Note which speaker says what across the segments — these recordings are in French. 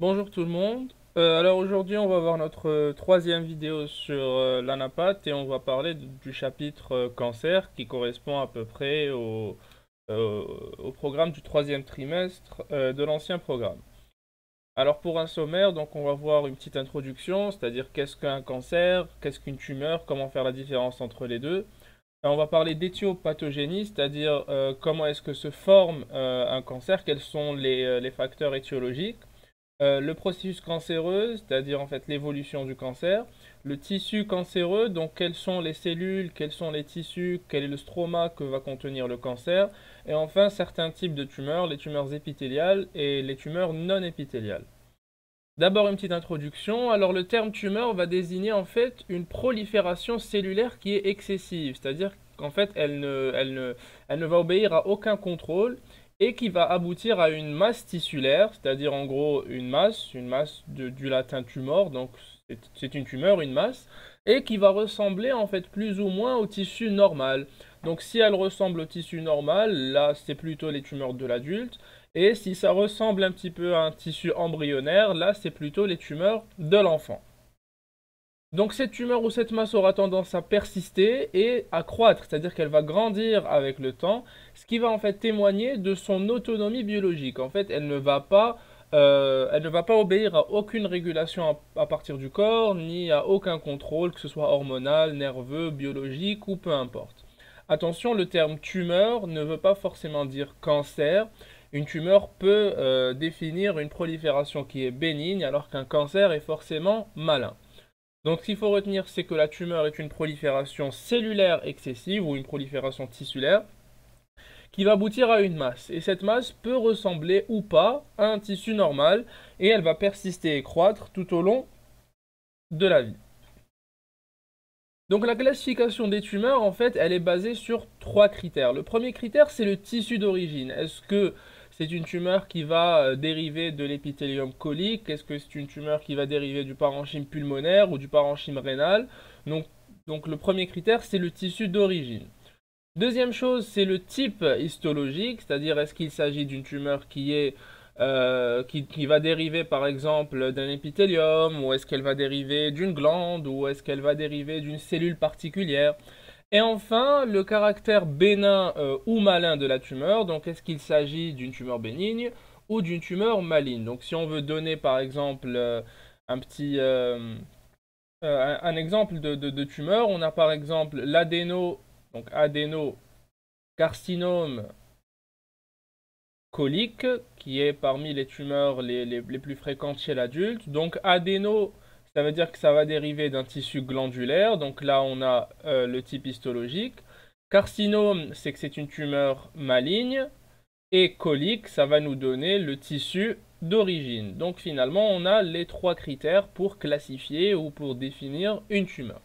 Speaker 1: Bonjour tout le monde. Alors aujourd'hui on va voir notre troisième vidéo sur l'anapath et on va parler du chapitre cancer qui correspond à peu près au programme du troisième trimestre de l'ancien programme. Alors pour un sommaire, donc on va voir une petite introduction, c'est-à-dire qu'est-ce qu'un cancer, qu'est-ce qu'une tumeur, comment faire la différence entre les deux. On va parler d'éthiopathogénie, c'est-à-dire comment est-ce que se forme un cancer, quels sont les facteurs étiologiques. Le processus cancéreux, c'est-à-dire en fait l'évolution du cancer, le tissu cancéreux, donc quelles sont les cellules, quels sont les tissus, quel est le stroma que va contenir le cancer, et enfin certains types de tumeurs, les tumeurs épithéliales et les tumeurs non épithéliales. D'abord une petite introduction. Alors le terme tumeur va désigner en fait une prolifération cellulaire qui est excessive, c'est-à-dire qu'en fait elle ne va obéir à aucun contrôle et qui va aboutir à une masse tissulaire, c'est-à-dire en gros une masse du latin tumor, donc c'est une tumeur, une masse, et qui va ressembler en fait plus ou moins au tissu normal. Donc si elle ressemble au tissu normal, là c'est plutôt les tumeurs de l'adulte. Et si ça ressemble un petit peu à un tissu embryonnaire, là c'est plutôt les tumeurs de l'enfant. Donc cette tumeur ou cette masse aura tendance à persister et à croître, c'est-à-dire qu'elle va grandir avec le temps, ce qui va en fait témoigner de son autonomie biologique. En fait, elle ne va pas obéir à aucune régulation à partir du corps, ni à aucun contrôle, que ce soit hormonal, nerveux, biologique ou peu importe. Attention, le terme tumeur ne veut pas forcément dire cancer. Une tumeur peut définir une prolifération qui est bénigne, alors qu'un cancer est forcément malin. Donc ce qu'il faut retenir, c'est que la tumeur est une prolifération cellulaire excessive ou une prolifération tissulaire qui va aboutir à une masse. Et cette masse peut ressembler ou pas à un tissu normal et elle va persister et croître tout au long de la vie. Donc la classification des tumeurs, en fait, elle est basée sur trois critères. Le premier critère, c'est le tissu d'origine. Est-ce que c'est une tumeur qui va dériver de l'épithélium colique? Est-ce que c'est une tumeur qui va dériver du parenchyme pulmonaire ou du parenchyme rénal? donc, donc le premier critère, c'est le tissu d'origine. Deuxième chose, c'est le type histologique, c'est-à-dire est-ce qu'il s'agit d'une tumeur qui va dériver par exemple d'un épithélium, ou est-ce qu'elle va dériver d'une glande, ou est-ce qu'elle va dériver d'une cellule particulière. Et enfin, le caractère bénin ou malin de la tumeur, donc est-ce qu'il s'agit d'une tumeur bénigne ou d'une tumeur maligne. Donc si on veut donner par exemple un petit... un exemple de tumeur, on a par exemple donc adénocarcinome colique, qui est parmi les tumeurs les plus fréquentes chez l'adulte. Donc adéno, ça veut dire que ça va dériver d'un tissu glandulaire. Donc là, on a le type histologique. Carcinome, c'est que c'est une tumeur maligne. Et colique, ça va nous donner le tissu d'origine. Donc finalement, on a les trois critères pour classifier ou pour définir une tumeur.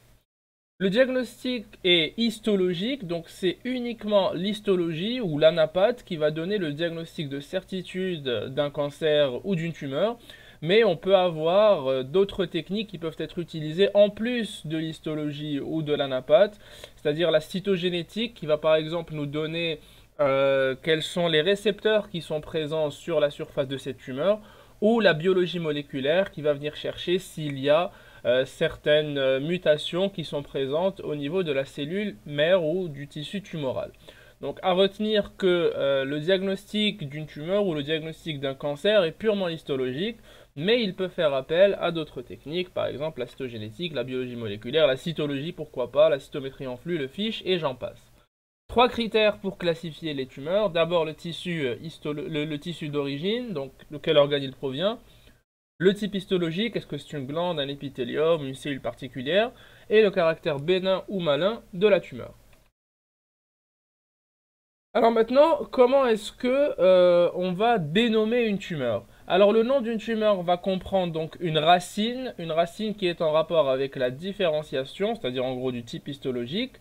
Speaker 1: Le diagnostic est histologique, donc c'est uniquement l'histologie ou l'anapath qui va donner le diagnostic de certitude d'un cancer ou d'une tumeur, mais on peut avoir d'autres techniques qui peuvent être utilisées en plus de l'histologie ou de l'anapath, c'est-à-dire la cytogénétique qui va par exemple nous donner quels sont les récepteurs qui sont présents sur la surface de cette tumeur, ou la biologie moléculaire qui va venir chercher s'il y a certaines mutations qui sont présentes au niveau de la cellule mère ou du tissu tumoral. Donc à retenir que le diagnostic d'une tumeur ou le diagnostic d'un cancer est purement histologique, mais il peut faire appel à d'autres techniques, par exemple la cytogénétique, la biologie moléculaire, la cytologie, pourquoi pas, la cytométrie en flux, le FISH, et j'en passe. Trois critères pour classifier les tumeurs. D'abord le tissu, le tissu d'origine, donc de quel organe il provient. Le type histologique, est-ce que c'est une glande, un épithélium, une cellule particulière. Et le caractère bénin ou malin de la tumeur. Alors maintenant, comment est-ce que on va dénommer une tumeur? Alors le nom d'une tumeur va comprendre donc une racine qui est en rapport avec la différenciation, c'est-à-dire en gros du type histologique,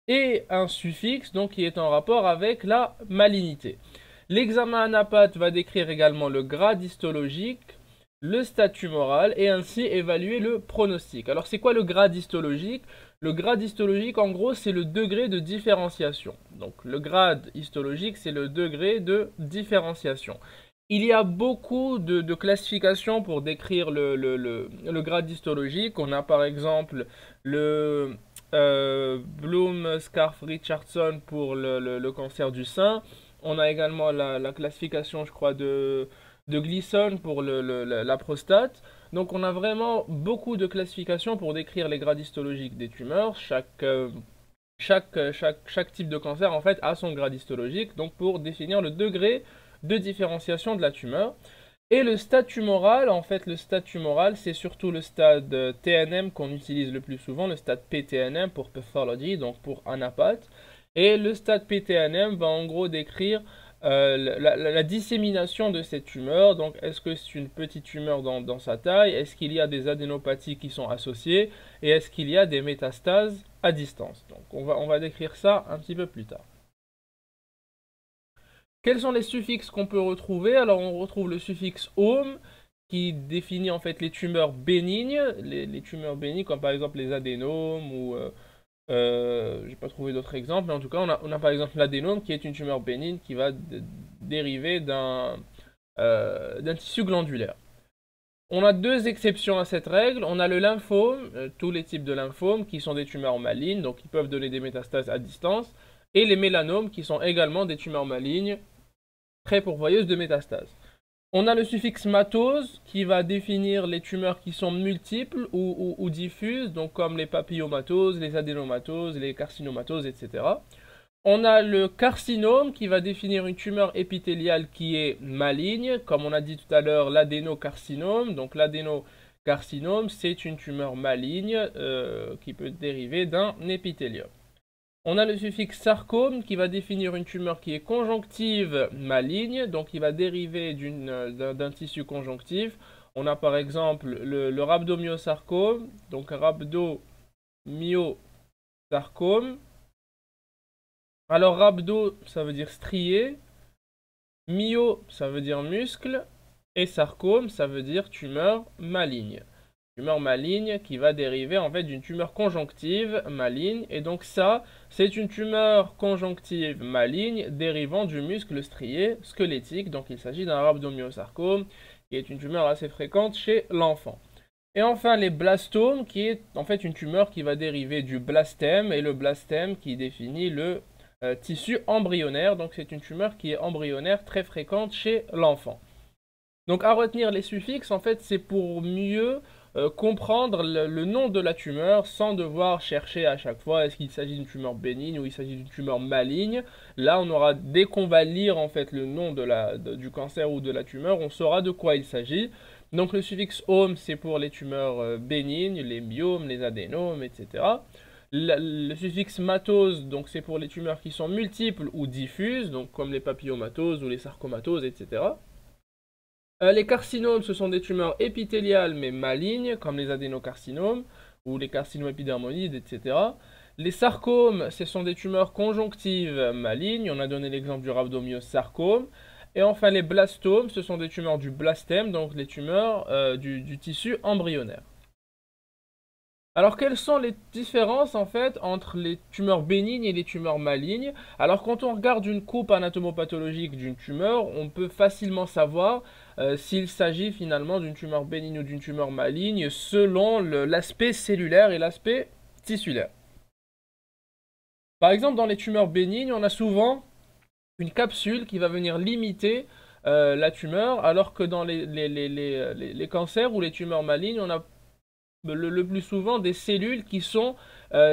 Speaker 1: et un suffixe donc qui est en rapport avec la malignité. L'examen anapath va décrire également le grade histologique, le stade tumoral et ainsi évaluer le pronostic. Alors c'est quoi le grade histologique? Le grade histologique en gros c'est le degré de différenciation. Donc le grade histologique c'est le degré de différenciation. Il y a beaucoup de classifications pour décrire le grade histologique. On a par exemple le Bloom-Scarf-Richardson pour le cancer du sein. On a également la classification, je crois, de Gleason pour la prostate. Donc on a vraiment beaucoup de classifications pour décrire les grades histologiques des tumeurs. Chaque type de cancer en fait a son grade histologique, donc pour définir le degré de différenciation de la tumeur. Et le stade tumoral, en fait, le stade tumoral, c'est surtout le stade TNM qu'on utilise le plus souvent, le stade PTNM pour pathology, donc pour anapath. Et le stade PTNM va en gros décrire la dissémination de cette tumeur. Donc, est-ce que c'est une petite tumeur dans sa taille? Est-ce qu'il y a des adénopathies qui sont associées? Et est-ce qu'il y a des métastases à distance? Donc, on va décrire ça un petit peu plus tard. Quels sont les suffixes qu'on peut retrouver? Alors on retrouve le suffixe home qui définit en fait les tumeurs bénignes, les tumeurs bénignes comme par exemple les adénomes ou j'ai pas trouvé d'autres exemples, mais en tout cas on a par exemple l'adénome qui est une tumeur bénigne qui va dériver d'un tissu glandulaire. On a deux exceptions à cette règle. On a le lymphome, tous les types de lymphomes qui sont des tumeurs malignes, donc qui peuvent donner des métastases à distance, et les mélanomes qui sont également des tumeurs malignes très pourvoyeuses de métastases. On a le suffixe matose qui va définir les tumeurs qui sont multiples ou diffuses, donc comme les papillomatoses, les adénomatoses, les carcinomatoses, etc. On a le carcinome qui va définir une tumeur épithéliale qui est maligne, comme on a dit tout à l'heure l'adénocarcinome. Donc l'adénocarcinome, c'est une tumeur maligne qui peut dériver d'un épithélium. On a le suffixe sarcome qui va définir une tumeur qui est conjonctive maligne, donc qui va dériver d'un tissu conjonctif. On a par exemple le rhabdomyosarcome, donc rhabdomyosarcome. Alors rhabdo, ça veut dire strié, myo, ça veut dire muscle, et sarcome, ça veut dire tumeur maligne. Tumeur maligne qui va dériver en fait d'une tumeur conjonctive maligne. Et donc ça, c'est une tumeur conjonctive maligne dérivant du muscle strié squelettique. Donc il s'agit d'un rhabdomyosarcome qui est une tumeur assez fréquente chez l'enfant. Et enfin les blastomes qui est en fait une tumeur qui va dériver du blastème et le blastème qui définit le tissu embryonnaire. Donc c'est une tumeur qui est embryonnaire très fréquente chez l'enfant. Donc à retenir les suffixes, en fait, c'est pour mieux comprendre le nom de la tumeur sans devoir chercher à chaque fois est-ce qu'il s'agit d'une tumeur bénigne ou il s'agit d'une tumeur maligne. Là, on aura, dès qu'on va lire en fait le nom du cancer ou de la tumeur, on saura de quoi il s'agit. Donc le suffixe home, c'est pour les tumeurs bénignes, les myomes, les adénomes, etc. Le suffixe matose, donc c'est pour les tumeurs qui sont multiples ou diffuses, donc comme les papillomatoses ou les sarcomatoses, etc. Les carcinomes, ce sont des tumeurs épithéliales mais malignes, comme les adénocarcinomes ou les carcinomes épidermoïdes, etc. Les sarcomes, ce sont des tumeurs conjonctives malignes. On a donné l'exemple du rhabdomyosarcome. Et enfin, les blastomes, ce sont des tumeurs du blastème, donc les tumeurs du tissu embryonnaire. Alors, quelles sont les différences en fait entre les tumeurs bénignes et les tumeurs malignes? Alors, quand on regarde une coupe anatomopathologique d'une tumeur, on peut facilement savoir s'il s'agit finalement d'une tumeur bénigne ou d'une tumeur maligne selon l'aspect cellulaire et l'aspect tissulaire. Par exemple, dans les tumeurs bénignes, on a souvent une capsule qui va venir limiter la tumeur, alors que dans les cancers ou les tumeurs malignes, on a le plus souvent des cellules qui sont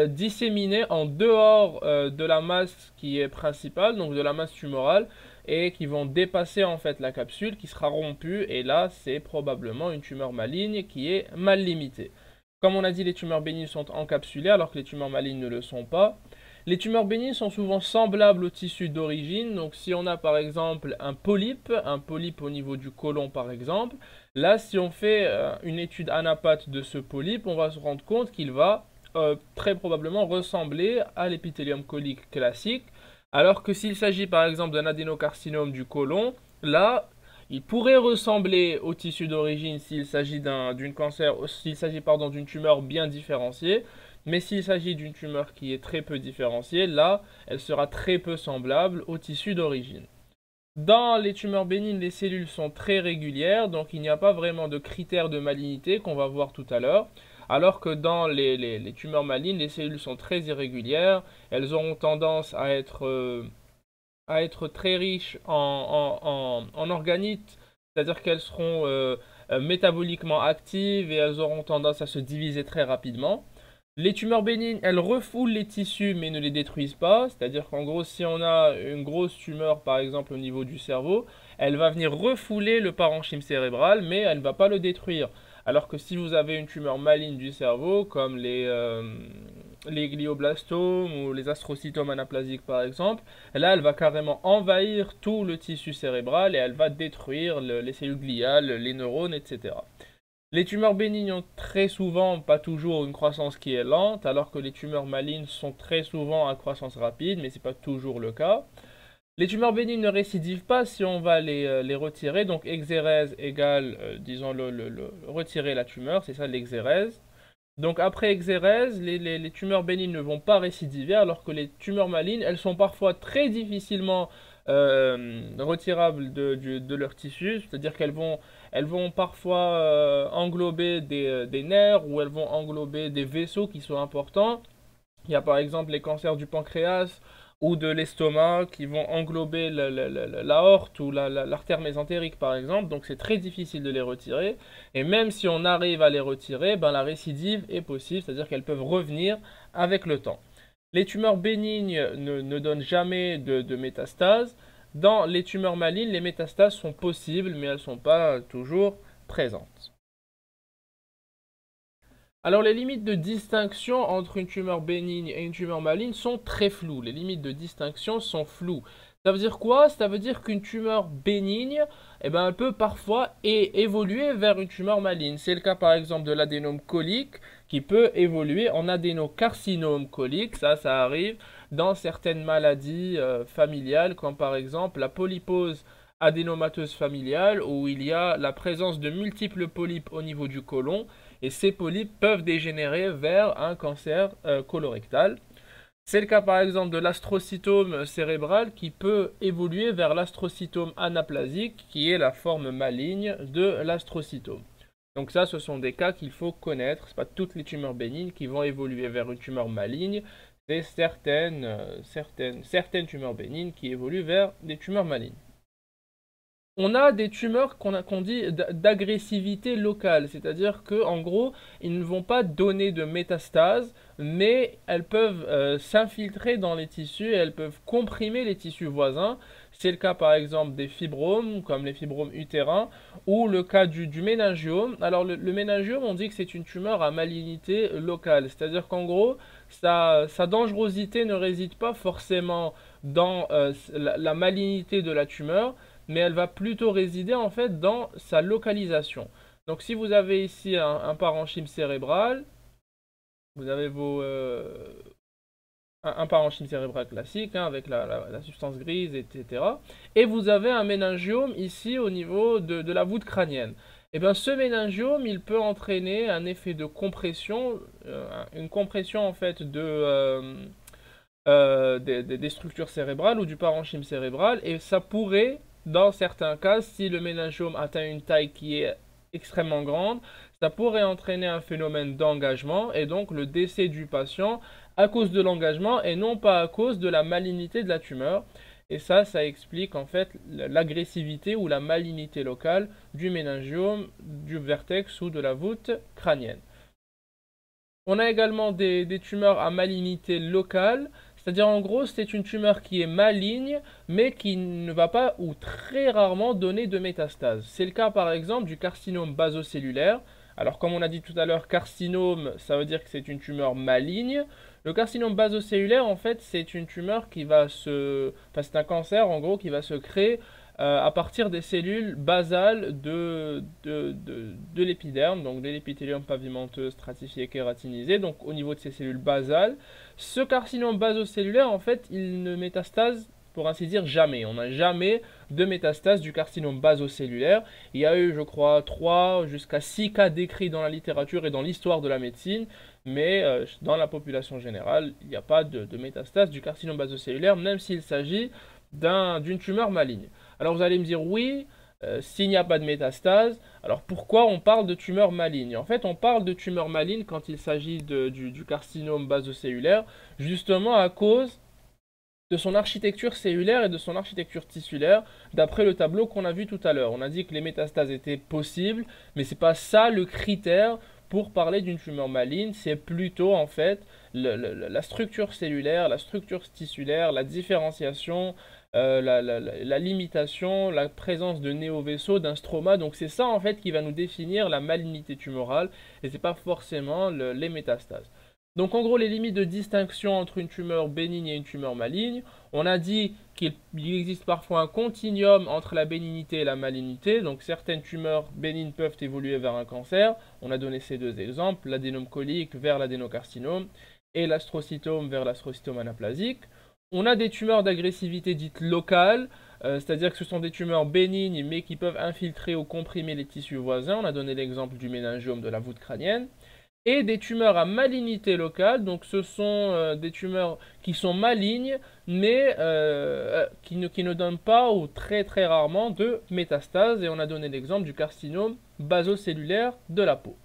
Speaker 1: disséminées en dehors de la masse qui est principale, donc de la masse tumorale, et qui vont dépasser en fait la capsule qui sera rompue, et là c'est probablement une tumeur maligne qui est mal limitée. Comme on a dit, les tumeurs bénignes sont encapsulées alors que les tumeurs malignes ne le sont pas. Les tumeurs bénignes sont souvent semblables au tissu d'origine, donc si on a par exemple un polype au niveau du côlon par exemple, là si on fait une étude anapathe de ce polype, on va se rendre compte qu'il va très probablement ressembler à l'épithélium colique classique, alors que s'il s'agit par exemple d'un adénocarcinome du côlon, là il pourrait ressembler au tissu d'origine s'il s'agit d'une tumeur bien différenciée, mais s'il s'agit d'une tumeur qui est très peu différenciée, là, elle sera très peu semblable au tissu d'origine. Dans les tumeurs bénignes, les cellules sont très régulières, donc il n'y a pas vraiment de critères de malignité qu'on va voir tout à l'heure. Alors que dans les tumeurs malignes, les cellules sont très irrégulières, elles auront tendance à être très riches en organites, c'est-à-dire qu'elles seront métaboliquement actives et elles auront tendance à se diviser très rapidement. Les tumeurs bénignes, elles refoulent les tissus mais ne les détruisent pas, c'est-à-dire qu'en gros, si on a une grosse tumeur par exemple au niveau du cerveau, elle va venir refouler le parenchyme cérébral mais elle ne va pas le détruire. Alors que si vous avez une tumeur maligne du cerveau, comme les glioblastomes ou les astrocytomes anaplasiques par exemple, là elle va carrément envahir tout le tissu cérébral et elle va détruire les cellules gliales, les neurones, etc. Les tumeurs bénignes ont très souvent, pas toujours, une croissance qui est lente, alors que les tumeurs malignes sont très souvent à croissance rapide, mais ce n'est pas toujours le cas. Les tumeurs bénignes ne récidivent pas si on va les retirer, donc exérèse égale, disons, retirer la tumeur, c'est ça l'exérèse. Donc après exérèse, les tumeurs bénignes ne vont pas récidiver, alors que les tumeurs malignes, elles sont parfois très difficilement retirables de leur tissu, c'est-à-dire elles vont parfois englober des nerfs ou elles vont englober des vaisseaux qui sont importants. Il y a par exemple les cancers du pancréas ou de l'estomac qui vont englober l'aorte ou l'artère mésentérique par exemple, donc c'est très difficile de les retirer. Et même si on arrive à les retirer, ben, la récidive est possible, c'est-à-dire qu'elles peuvent revenir avec le temps. Les tumeurs bénignes ne donnent jamais de métastases. Dans les tumeurs malignes, les métastases sont possibles, mais elles ne sont pas toujours présentes. Alors les limites de distinction entre une tumeur bénigne et une tumeur maligne sont très floues. Les limites de distinction sont floues. Ça veut dire quoi? Ça veut dire qu'une tumeur bénigne, eh ben, elle peut parfois évoluer vers une tumeur maligne. C'est le cas par exemple de l'adénome colique qui peut évoluer en adénocarcinome colique. Ça arrive dans certaines maladies familiales comme par exemple la polypose adénomateuse familiale où il y a la présence de multiples polypes au niveau du côlon et ces polypes peuvent dégénérer vers un cancer colorectal. C'est le cas par exemple de l'astrocytome cérébral qui peut évoluer vers l'astrocytome anaplasique qui est la forme maligne de l'astrocytome. Donc ça, ce sont des cas qu'il faut connaître. Ce n'est pas toutes les tumeurs bénignes qui vont évoluer vers une tumeur maligne. C'est certaines tumeurs bénignes qui évoluent vers des tumeurs malignes. On a des tumeurs qu'on dit d'agressivité locale, c'est-à-dire que en gros, ils ne vont pas donner de métastases, mais elles peuvent s'infiltrer dans les tissus et elles peuvent comprimer les tissus voisins. C'est le cas par exemple des fibromes, comme les fibromes utérins, ou le cas du méningiome. Alors le méningiome, on dit que c'est une tumeur à malignité locale, c'est-à-dire qu'en gros, sa dangerosité ne réside pas forcément dans la malignité de la tumeur, mais elle va plutôt résider en fait dans sa localisation. Donc si vous avez ici un parenchyme cérébral, vous avez un parenchyme cérébral classique hein, avec la substance grise, etc. Et vous avez un méningiome ici au niveau de la voûte crânienne. Et bien ce méningiome, il peut entraîner un effet de compression, une compression en fait des structures cérébrales ou du parenchyme cérébral, et ça pourrait, dans certains cas, si le méningiome atteint une taille qui est extrêmement grande, ça pourrait entraîner un phénomène d'engagement et donc le décès du patient à cause de l'engagement et non pas à cause de la malignité de la tumeur. Et ça explique en fait l'agressivité ou la malignité locale du méningiome, du vertex ou de la voûte crânienne. On a également des tumeurs à malignité locale, c'est-à-dire en gros c'est une tumeur qui est maligne mais qui ne va pas ou très rarement donner de métastases. C'est le cas par exemple du carcinome basocellulaire. Alors comme on a dit tout à l'heure, carcinome ça veut dire que c'est une tumeur maligne. Le carcinome basocellulaire en fait c'est une tumeur qui va c'est un cancer en gros qui va se créer à partir des cellules basales de l'épiderme, donc de l'épithélium pavimenteux stratifié kératinisé, donc au niveau de ces cellules basales. Ce carcinome basocellulaire, en fait, il ne métastase, pour ainsi dire, jamais. On n'a jamais de métastase du carcinome basocellulaire. Il y a eu, je crois, 3 jusqu'à 6 cas décrits dans la littérature et dans l'histoire de la médecine, mais dans la population générale, il n'y a pas de métastase du carcinome basocellulaire, même s'il s'agit d'une tumeur maligne. Alors vous allez me dire oui, s'il n'y a pas de métastase, alors pourquoi on parle de tumeur maligne? En fait, on parle de tumeur maligne quand il s'agit du carcinome basocellulaire, justement à cause de son architecture cellulaire et de son architecture tissulaire, d'après le tableau qu'on a vu tout à l'heure. On a dit que les métastases étaient possibles, mais c'est pas ça le critère pour parler d'une tumeur maligne, c'est plutôt en fait la structure cellulaire, la structure tissulaire, la différenciation, la limitation, la présence de néovaisseaux, d'un stroma. Donc c'est ça en fait qui va nous définir la malignité tumorale et c'est pas forcément les métastases. Donc en gros, les limites de distinction entre une tumeur bénigne et une tumeur maligne, on a dit qu'il existe parfois un continuum entre la bénignité et la malignité. Donc certaines tumeurs bénignes peuvent évoluer vers un cancer. On a donné ces deux exemples, l'adénome colique vers l'adénocarcinome et l'astrocytome vers l'astrocytome anaplasique. On a des tumeurs d'agressivité dites locales, c'est-à-dire que ce sont des tumeurs bénignes mais qui peuvent infiltrer ou comprimer les tissus voisins. On a donné l'exemple du méningiome de la voûte crânienne. Et des tumeurs à malignité locale, donc ce sont des tumeurs qui sont malignes, mais qui ne donnent pas ou très très rarement de métastases, et on a donné l'exemple du carcinome basocellulaire de la peau.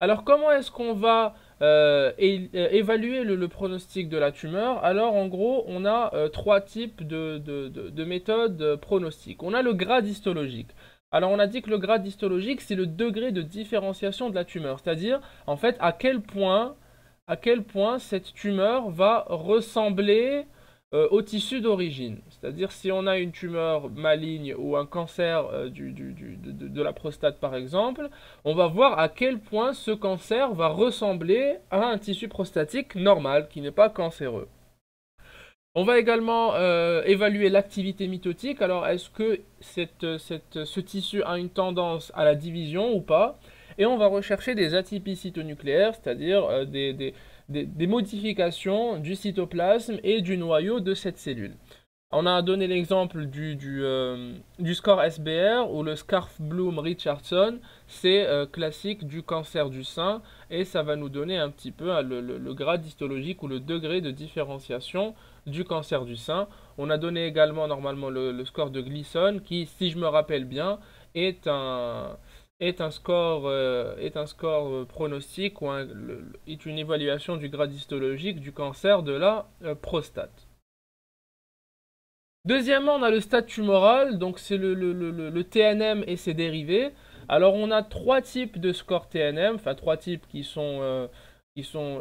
Speaker 1: Alors comment est-ce qu'on va évaluer le pronostic de la tumeur? Alors en gros, on a trois types de méthodes pronostiques. On a le grade histologique. Alors on a dit que le grade histologique, c'est le degré de différenciation de la tumeur, c'est-à-dire en fait à quel point cette tumeur va ressembler au tissu d'origine. C'est-à-dire si on a une tumeur maligne ou un cancer de la prostate par exemple, on va voir à quel point ce cancer va ressembler à un tissu prostatique normal qui n'est pas cancéreux. On va également évaluer l'activité mitotique. Alors, est-ce que ce tissu a une tendance à la division ou pas? Et on va rechercher des atypies cytonucléaires, c'est-à-dire des modifications du cytoplasme et du noyau de cette cellule. On a donné l'exemple du score SBR ou le Scarf-Bloom-Richardson. C'est classique du cancer du sein et ça va nous donner un petit peu le grade histologique ou le degré de différenciation du cancer du sein. On a donné également normalement le score de Gleason qui, si je me rappelle bien, est un score pronostique ou est une évaluation du grade histologique du cancer de la prostate. Deuxièmement, on a le stade tumoral, donc c'est le TNM et ses dérivés. Alors on a trois types de scores TNM, enfin trois types qui sont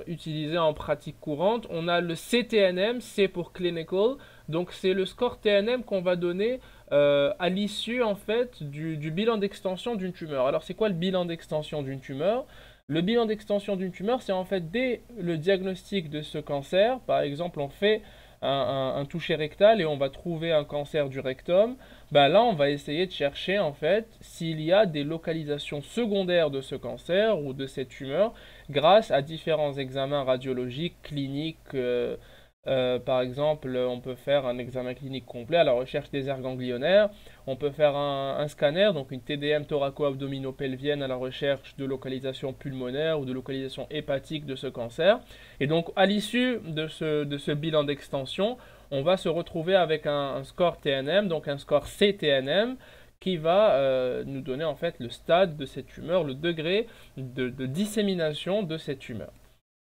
Speaker 1: utilisés en pratique courante. On a le CTNM, C pour clinical, donc c'est le score TNM qu'on va donner à l'issue en fait du bilan d'extension d'une tumeur. Alors c'est quoi le bilan d'extension d'une tumeur? Le bilan d'extension d'une tumeur, c'est en fait dès le diagnostic de ce cancer, par exemple on fait un toucher rectal et on va trouver un cancer du rectum, ben là on va essayer de chercher en fait s'il y a des localisations secondaires de ce cancer ou de cette tumeur grâce à différents examens radiologiques, cliniques. Par exemple, on peut faire un examen clinique complet à la recherche des aires ganglionnaires. On peut faire un scanner, donc une TDM thoraco-abdominopelvienne à la recherche de localisation pulmonaire ou de localisation hépatique de ce cancer. Et donc, à l'issue de ce bilan d'extension, on va se retrouver avec un score TNM, donc un score CTNM, qui va nous donner en fait le stade de cette tumeur, le degré de dissémination de cette tumeur.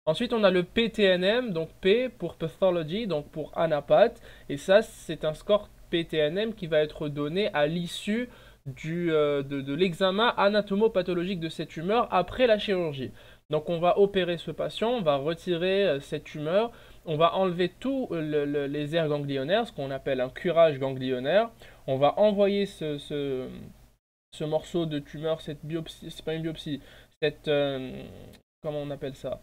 Speaker 1: Ensuite, on a le PTNM, donc P pour Pathology, donc pour anapath. Et ça, c'est un score PTNM qui va être donné à l'issue de l'examen anatomopathologique de cette tumeur après la chirurgie. Donc on va opérer ce patient, on va retirer cette tumeur, on va enlever tous les aires ganglionnaires, ce qu'on appelle un curage ganglionnaire. On va envoyer ce morceau de tumeur, cette biopsie, c'est pas une biopsie, comment on appelle ça?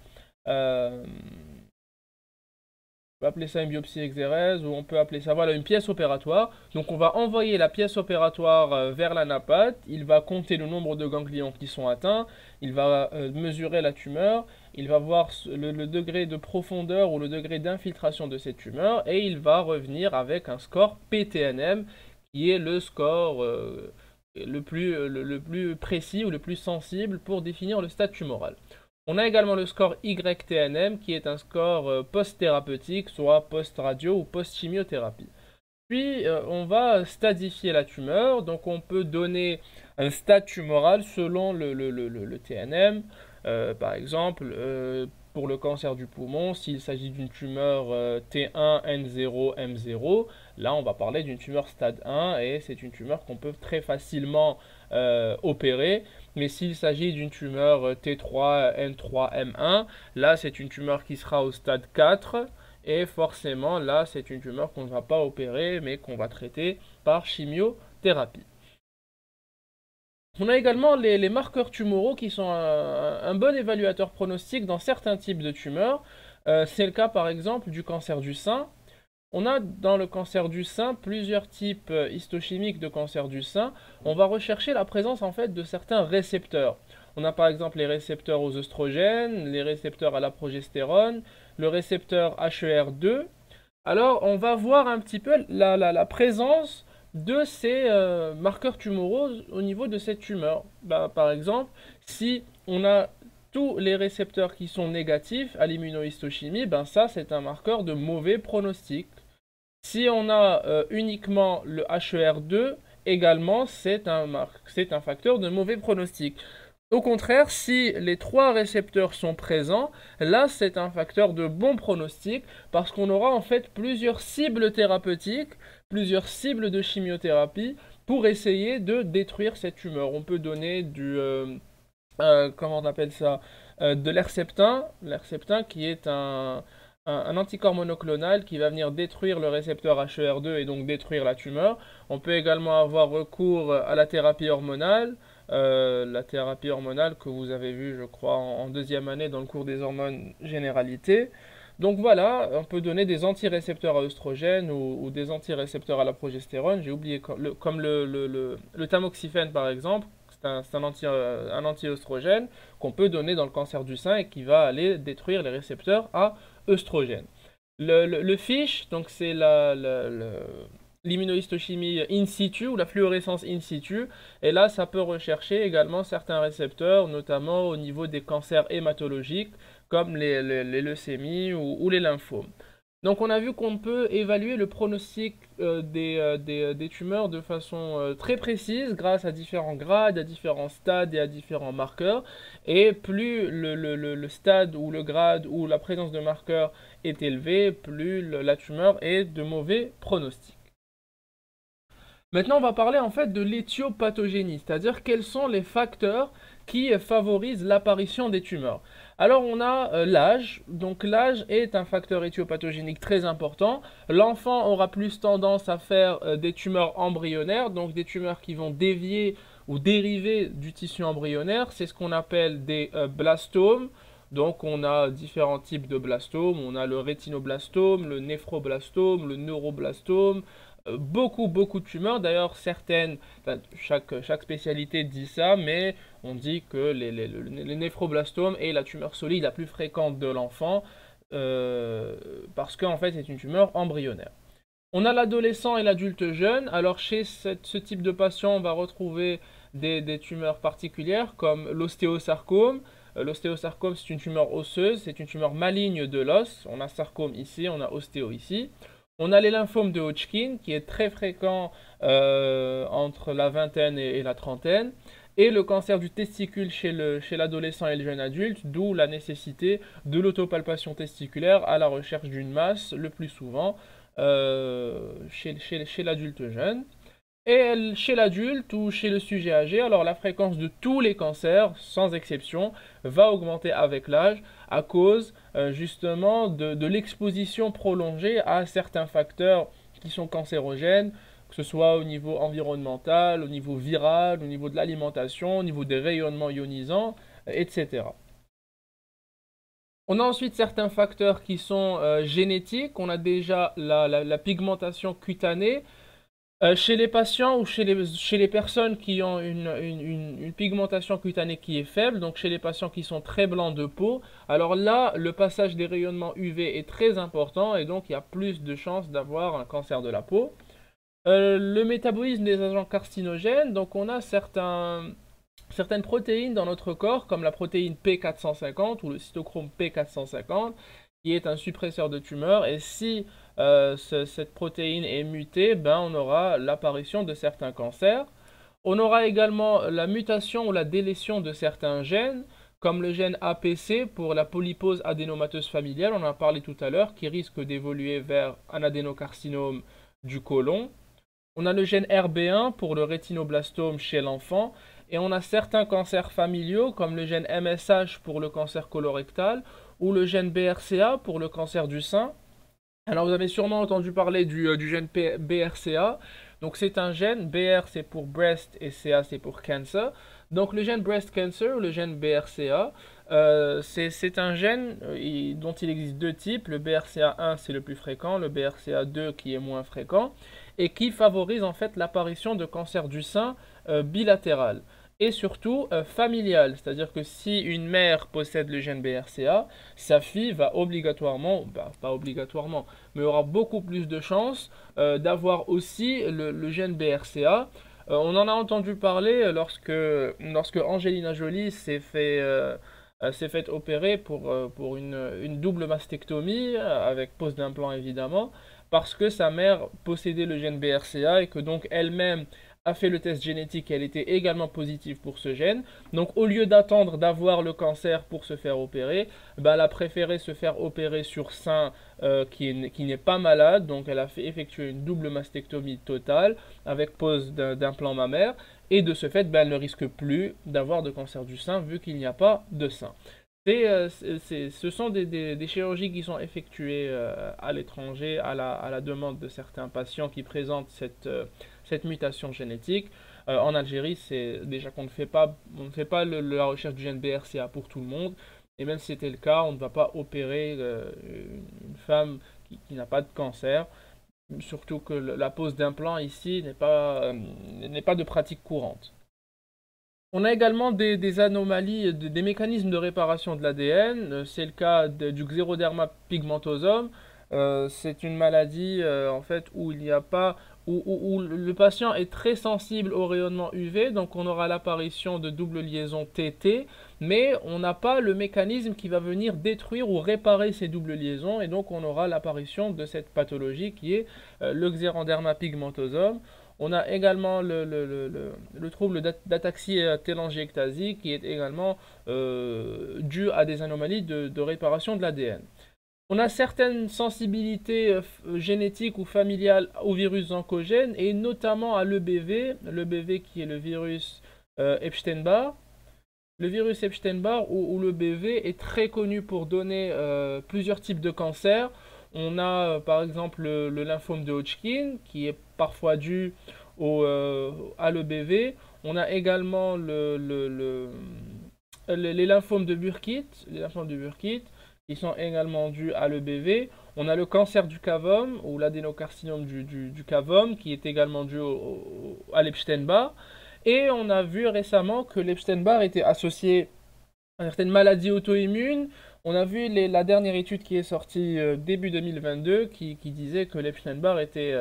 Speaker 1: On peut appeler ça une biopsie exérèse ou on peut appeler ça voilà, une pièce opératoire. Donc on va envoyer la pièce opératoire vers l'anapath, il va compter le nombre de ganglions qui sont atteints, il va mesurer la tumeur, il va voir le degré de profondeur ou le degré d'infiltration de cette tumeur et il va revenir avec un score PTNM qui est le score le plus précis ou le plus sensible pour définir le stade tumoral. On a également le score YTNM qui est un score post-thérapeutique, soit post-radio ou post-chimiothérapie. Puis on va stadifier la tumeur, donc on peut donner un stade tumoral selon le TNM. Par exemple, pour le cancer du poumon, s'il s'agit d'une tumeur T1, N0, M0, là on va parler d'une tumeur stade 1 et c'est une tumeur qu'on peut très facilement opérer. Mais s'il s'agit d'une tumeur T3, N3, M1, là c'est une tumeur qui sera au stade 4. Et forcément, là, c'est une tumeur qu'on ne va pas opérer, mais qu'on va traiter par chimiothérapie. On a également les marqueurs tumoraux qui sont un bon évaluateur pronostic dans certains types de tumeurs. C'est le cas par exemple du cancer du sein. On a dans le cancer du sein plusieurs types histochimiques de cancer du sein. On va rechercher la présence en fait de certains récepteurs. On a par exemple les récepteurs aux œstrogènes, les récepteurs à la progestérone, le récepteur HER2. Alors on va voir un petit peu la présence de ces marqueurs tumoraux au niveau de cette tumeur. Bah, par exemple, si on a tous les récepteurs qui sont négatifs à l'immunohistochimie, ben ça c'est un marqueur de mauvais pronostic. Si on a uniquement le HER2, également c'est un facteur de mauvais pronostic. Au contraire, si les trois récepteurs sont présents, là c'est un facteur de bon pronostic parce qu'on aura en fait plusieurs cibles thérapeutiques, plusieurs cibles de chimiothérapie pour essayer de détruire cette tumeur. On peut donner comment on appelle ça, de l'Herceptin, l'Herceptin qui est un anticorps monoclonal qui va venir détruire le récepteur HER2 et donc détruire la tumeur. On peut également avoir recours à la thérapie hormonale que vous avez vu, je crois, en deuxième année dans le cours des hormones généralité. Donc voilà, on peut donner des antirécepteurs à œstrogène ou des antirécepteurs à la progestérone. J'ai oublié, comme le tamoxifène par exemple, c'est un anti-œstrogène qu'on peut donner dans le cancer du sein et qui va aller détruire les récepteurs à œstrogène. Le FISH, donc c'est l'immunohistochimie in situ ou la fluorescence in situ. Et là, ça peut rechercher également certains récepteurs, notamment au niveau des cancers hématologiques, comme les leucémies ou les lymphomes. Donc on a vu qu'on peut évaluer le pronostic des tumeurs de façon très précise grâce à différents grades, à différents stades et à différents marqueurs. Et plus le stade ou le grade ou la présence de marqueurs est élevée, plus la tumeur est de mauvais pronostic. Maintenant, on va parler en fait de l'éthiopathogénie, c'est-à-dire quels sont les facteurs qui favorisent l'apparition des tumeurs. Alors on a l'âge, donc l'âge est un facteur éthiopathogénique très important. L'enfant aura plus tendance à faire des tumeurs embryonnaires, donc des tumeurs qui vont dévier ou dériver du tissu embryonnaire, c'est ce qu'on appelle des blastomes. Donc on a différents types de blastomes, on a le rétinoblastome, le néphroblastome, le neuroblastome, beaucoup de tumeurs. D'ailleurs, certaines, enfin, chaque spécialité dit ça, mais on dit que les néphroblastomes est la tumeur solide la plus fréquente de l'enfant parce qu'en fait, c'est une tumeur embryonnaire. On a l'adolescent et l'adulte jeune. Alors, chez ce type de patient, on va retrouver des tumeurs particulières comme l'ostéosarcome. L'ostéosarcome, c'est une tumeur osseuse, c'est une tumeur maligne de l'os. On a sarcome ici, on a ostéo ici. On a les lymphomes de Hodgkin, qui est très fréquent entre la vingtaine et la trentaine. Et le cancer du testicule chez l'adolescent et le jeune adulte, d'où la nécessité de l'autopalpation testiculaire à la recherche d'une masse, le plus souvent chez l'adulte jeune. Et chez l'adulte ou chez le sujet âgé, alors la fréquence de tous les cancers, sans exception, va augmenter avec l'âge à cause justement de l'exposition prolongée à certains facteurs qui sont cancérogènes, que ce soit au niveau environnemental, au niveau viral, au niveau de l'alimentation, au niveau des rayonnements ionisants, etc. On a ensuite certains facteurs qui sont génétiques. On a déjà la pigmentation cutanée. Chez les patients ou chez les personnes qui ont une pigmentation cutanée qui est faible, donc chez les patients qui sont très blancs de peau, alors là, le passage des rayonnements UV est très important et donc il y a plus de chances d'avoir un cancer de la peau. Le métabolisme des agents carcinogènes, donc on a certaines protéines dans notre corps, comme la protéine P450 ou le cytochrome P450, qui est un suppresseur de tumeur. Et si cette protéine est mutée, ben, on aura l'apparition de certains cancers. On aura également la mutation ou la délétion de certains gènes, comme le gène APC pour la polypose adénomateuse familiale, on en a parlé tout à l'heure, qui risque d'évoluer vers un adénocarcinome du côlon. On a le gène RB1 pour le rétinoblastome chez l'enfant, et on a certains cancers familiaux, comme le gène MSH pour le cancer colorectal, ou le gène BRCA pour le cancer du sein. Alors vous avez sûrement entendu parler du gène BRCA. Donc c'est un gène, BR c'est pour breast et CA c'est pour cancer. Donc le gène breast cancer, le gène BRCA, c'est un gène dont il existe deux types. Le BRCA1 c'est le plus fréquent, le BRCA2 qui est moins fréquent, et qui favorise en fait l'apparition de cancer du sein bilatéral. Et surtout familial, c'est-à-dire que si une mère possède le gène BRCA, sa fille va obligatoirement, bah, pas obligatoirement, mais aura beaucoup plus de chances d'avoir aussi le gène BRCA. On en a entendu parler lorsque Angelina Jolie s'est fait opérer pour une double mastectomie, avec pose d'implant évidemment, parce que sa mère possédait le gène BRCA et que donc elle-même a fait le test génétique, elle était également positive pour ce gène. Donc au lieu d'attendre d'avoir le cancer pour se faire opérer, ben, elle a préféré se faire opérer sur sein qui n'est pas malade. Donc elle a fait effectuer une double mastectomie totale avec pose d'implant mammaire. Et de ce fait, ben, elle ne risque plus d'avoir de cancer du sein vu qu'il n'y a pas de sein. Ce sont des chirurgies qui sont effectuées à l'étranger à la demande de certains patients qui présentent cette mutation génétique. En Algérie, c'est déjà qu'on ne fait pas la recherche du gène BRCA pour tout le monde. Et même si c'était le cas, on ne va pas opérer une femme qui n'a pas de cancer. Surtout que la pose d'implant ici n'est pas de pratique courante. On a également des anomalies, des mécanismes de réparation de l'ADN. C'est le cas du xéroderma pigmentosum. C'est une maladie en fait où il n'y a pas où le patient est très sensible au rayonnement UV, donc on aura l'apparition de double liaison TT, mais on n'a pas le mécanisme qui va venir détruire ou réparer ces doubles liaisons, et donc on aura l'apparition de cette pathologie qui est le xéroderma pigmentosum. On a également le trouble d'ataxie télangiectasie qui est également dû à des anomalies de réparation de l'ADN. On a certaines sensibilités génétiques ou familiales au virus oncogène et notamment à l'EBV qui est le virus Epstein-Barr. Le virus Epstein-Barr ou l'EBV est très connu pour donner plusieurs types de cancers. On a par exemple le lymphome de Hodgkin qui est parfois dû à l'EBV. On a également les lymphomes de Burkitt, qui sont également dus à l'EBV. On a le cancer du cavum ou l'adénocarcinome du cavum qui est également dû à l'Epstein-Barr. Et on a vu récemment que l'Epstein-Barr était associé à certaines maladies auto-immunes. On a vu la dernière étude qui est sortie début 2022 qui disait que l'Epstein-Barr était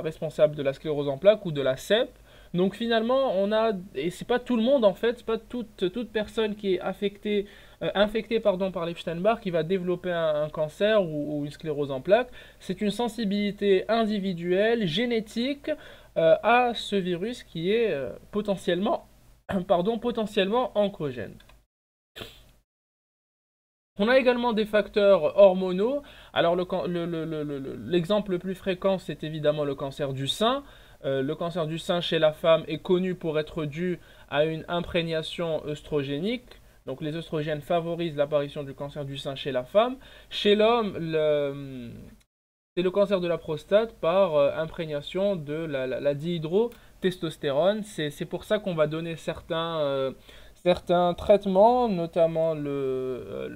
Speaker 1: responsable de la sclérose en plaques ou de la CEP. Donc finalement, et c'est pas tout le monde en fait, c'est pas toute personne qui est infectée par l'Epstein-Barr qui va développer un cancer ou une sclérose en plaques. C'est une sensibilité individuelle, génétique à ce virus qui est potentiellement oncogène. On a également des facteurs hormonaux. Alors l'exemple le plus fréquent, c'est évidemment le cancer du sein. Le cancer du sein chez la femme est connu pour être dû à une imprégnation œstrogénique. Donc les œstrogènes favorisent l'apparition du cancer du sein chez la femme. Chez l'homme, c'est le cancer de la prostate par imprégnation de la dihydrotestostérone. C'est pour ça qu'on va donner certains traitements, notamment le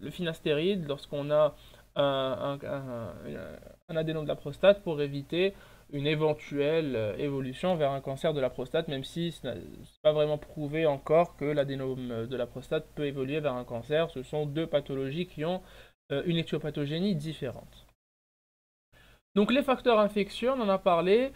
Speaker 1: finastéride, lorsqu'on a un adénome de la prostate pour éviter une éventuelle évolution vers un cancer de la prostate, même si ce n'est pas vraiment prouvé encore que l'adénome de la prostate peut évoluer vers un cancer. Ce sont deux pathologies qui ont une éthiopathogénie différente. Donc les facteurs infectieux, on en a parlé,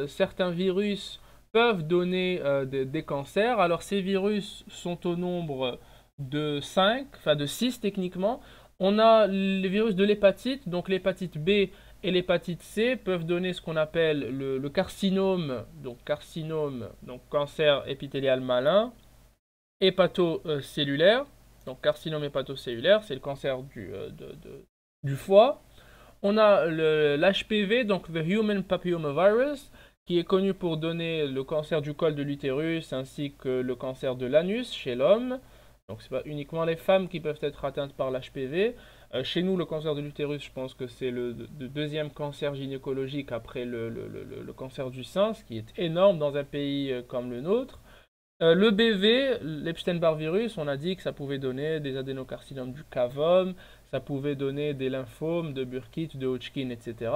Speaker 1: certains virus peuvent donner des cancers. Alors ces virus sont au nombre de 5, enfin de 6 techniquement. On a les virus de l'hépatite, donc l'hépatite B et l'hépatite C peuvent donner ce qu'on appelle le carcinome, donc cancer épithélial malin, hépatocellulaire, donc carcinome hépatocellulaire, c'est le cancer du foie. On a l'HPV, donc the Human Papillomavirus, qui est connu pour donner le cancer du col de l'utérus ainsi que le cancer de l'anus chez l'homme. Donc c'est pas uniquement les femmes qui peuvent être atteintes par l'HPV. Chez nous, le cancer de l'utérus, je pense que c'est le deuxième cancer gynécologique après le cancer du sein, ce qui est énorme dans un pays comme le nôtre. Le BV, l'Epstein-Barr virus, on a dit que ça pouvait donner des adénocarcinomes du cavum, ça pouvait donner des lymphomes de Burkitt, de Hodgkin, etc.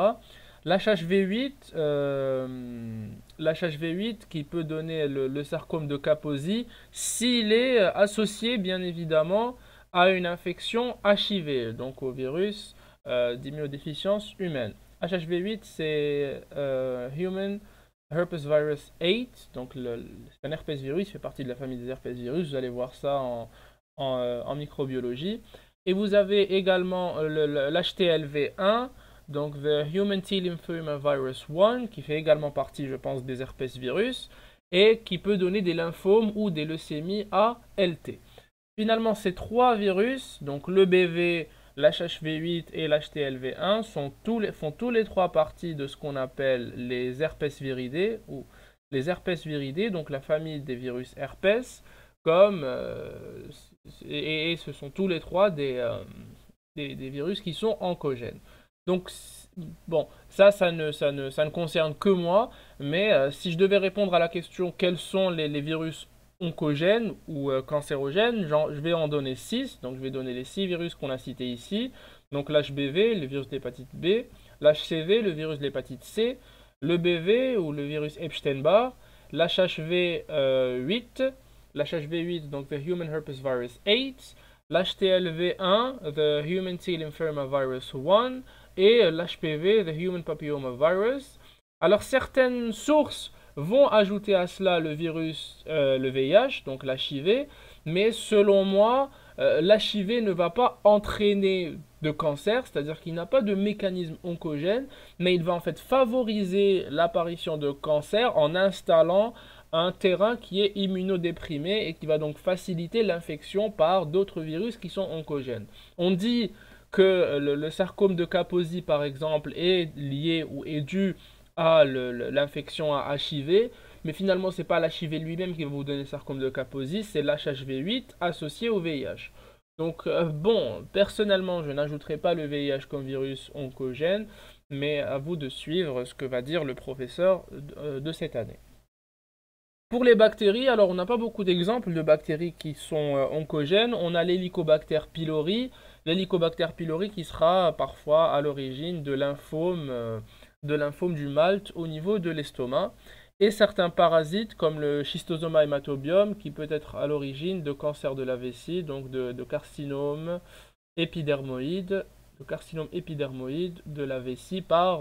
Speaker 1: L'HHV8, qui peut donner le sarcome de Kaposi s'il est associé bien évidemment à une infection HIV, donc au virus d'immunodéficience humaine. HHV8, c'est Human Herpes virus 8, donc c'est un herpès virus, il fait partie de la famille des herpès virus, vous allez voir ça en microbiologie. Et vous avez également l'HTLV1, donc the Human T Lymphoma Virus 1, qui fait également partie, je pense, des herpès virus, et qui peut donner des lymphomes ou des leucémies ALT. Finalement, ces trois virus, donc le BV, l'HHV8 et l'HTLV1 font tous les trois partie de ce qu'on appelle les herpès viridés, ou les herpès viridés, donc la famille des virus herpès, et ce sont tous les trois des virus qui sont oncogènes. Donc, bon, ça ne concerne que moi, mais si je devais répondre à la question quels sont les virus oncogènes ou cancérogènes, je vais en donner 6. Donc je vais donner les 6 virus qu'on a cités ici. Donc l'HBV, le virus de l'hépatite B, l'HCV, le virus de l'hépatite C, le BV ou le virus Epstein-Barr, l'HHV8, donc the Human Herpes Virus 8, l'HTLV1, the Human T Lymphoma Virus 1, et l'HPV, the Human Papilloma Virus. Alors certaines sources vont ajouter à cela le virus, le VIH, donc l'HIV, mais selon moi, l'HIV ne va pas entraîner de cancer, c'est-à-dire qu'il n'a pas de mécanisme oncogène, mais il va en fait favoriser l'apparition de cancer en installant un terrain qui est immunodéprimé et qui va donc faciliter l'infection par d'autres virus qui sont oncogènes. On dit que le sarcome de Kaposi, par exemple, est lié ou est dû à l'infection à HIV, mais finalement c'est pas l'HIV lui-même qui va vous donner le sarcome de Kaposi, c'est l'HHV8 associé au VIH. Donc bon, personnellement je n'ajouterai pas le VIH comme virus oncogène, mais à vous de suivre ce que va dire le professeur de cette année. Pour les bactéries, alors on n'a pas beaucoup d'exemples de bactéries qui sont oncogènes. On a l'Helicobacter pylori, qui sera parfois à l'origine de lymphome du Malte au niveau de l'estomac. Et certains parasites comme le Schistosoma hematobium qui peut être à l'origine de cancer de la vessie, donc de carcinome épidermoïde, de la vessie par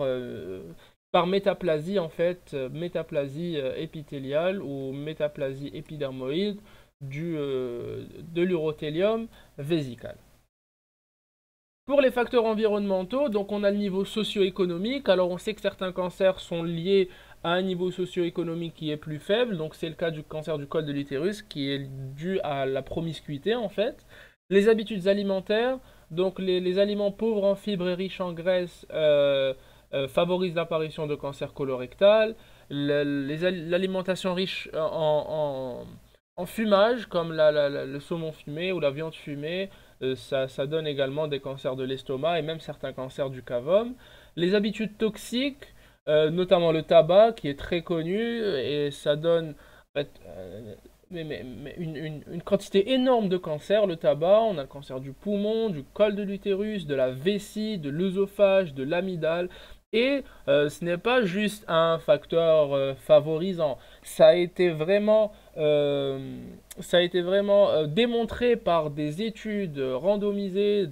Speaker 1: métaplasie en fait, métaplasie épithéliale ou métaplasie épidermoïde de l'urothélium vésical. Pour les facteurs environnementaux, donc on a le niveau socio-économique. Alors on sait que certains cancers sont liés à un niveau socio-économique qui est plus faible. Donc c'est le cas du cancer du col de l'utérus qui est dû à la promiscuité en fait. Les habitudes alimentaires, donc les aliments pauvres en fibres et riches en graisse favorisent l'apparition de cancer colorectal. L'alimentation riche en fumage, comme le saumon fumé ou la viande fumée, ça donne également des cancers de l'estomac et même certains cancers du cavum. Les habitudes toxiques, notamment le tabac, qui est très connu, et ça donne en fait, une quantité énorme de cancers. Le tabac, on a le cancer du poumon, du col de l'utérus, de la vessie, de l'œsophage, de l'amygdale. Et ce n'est pas juste un facteur favorisant, ça a été vraiment, démontré par des études randomisées,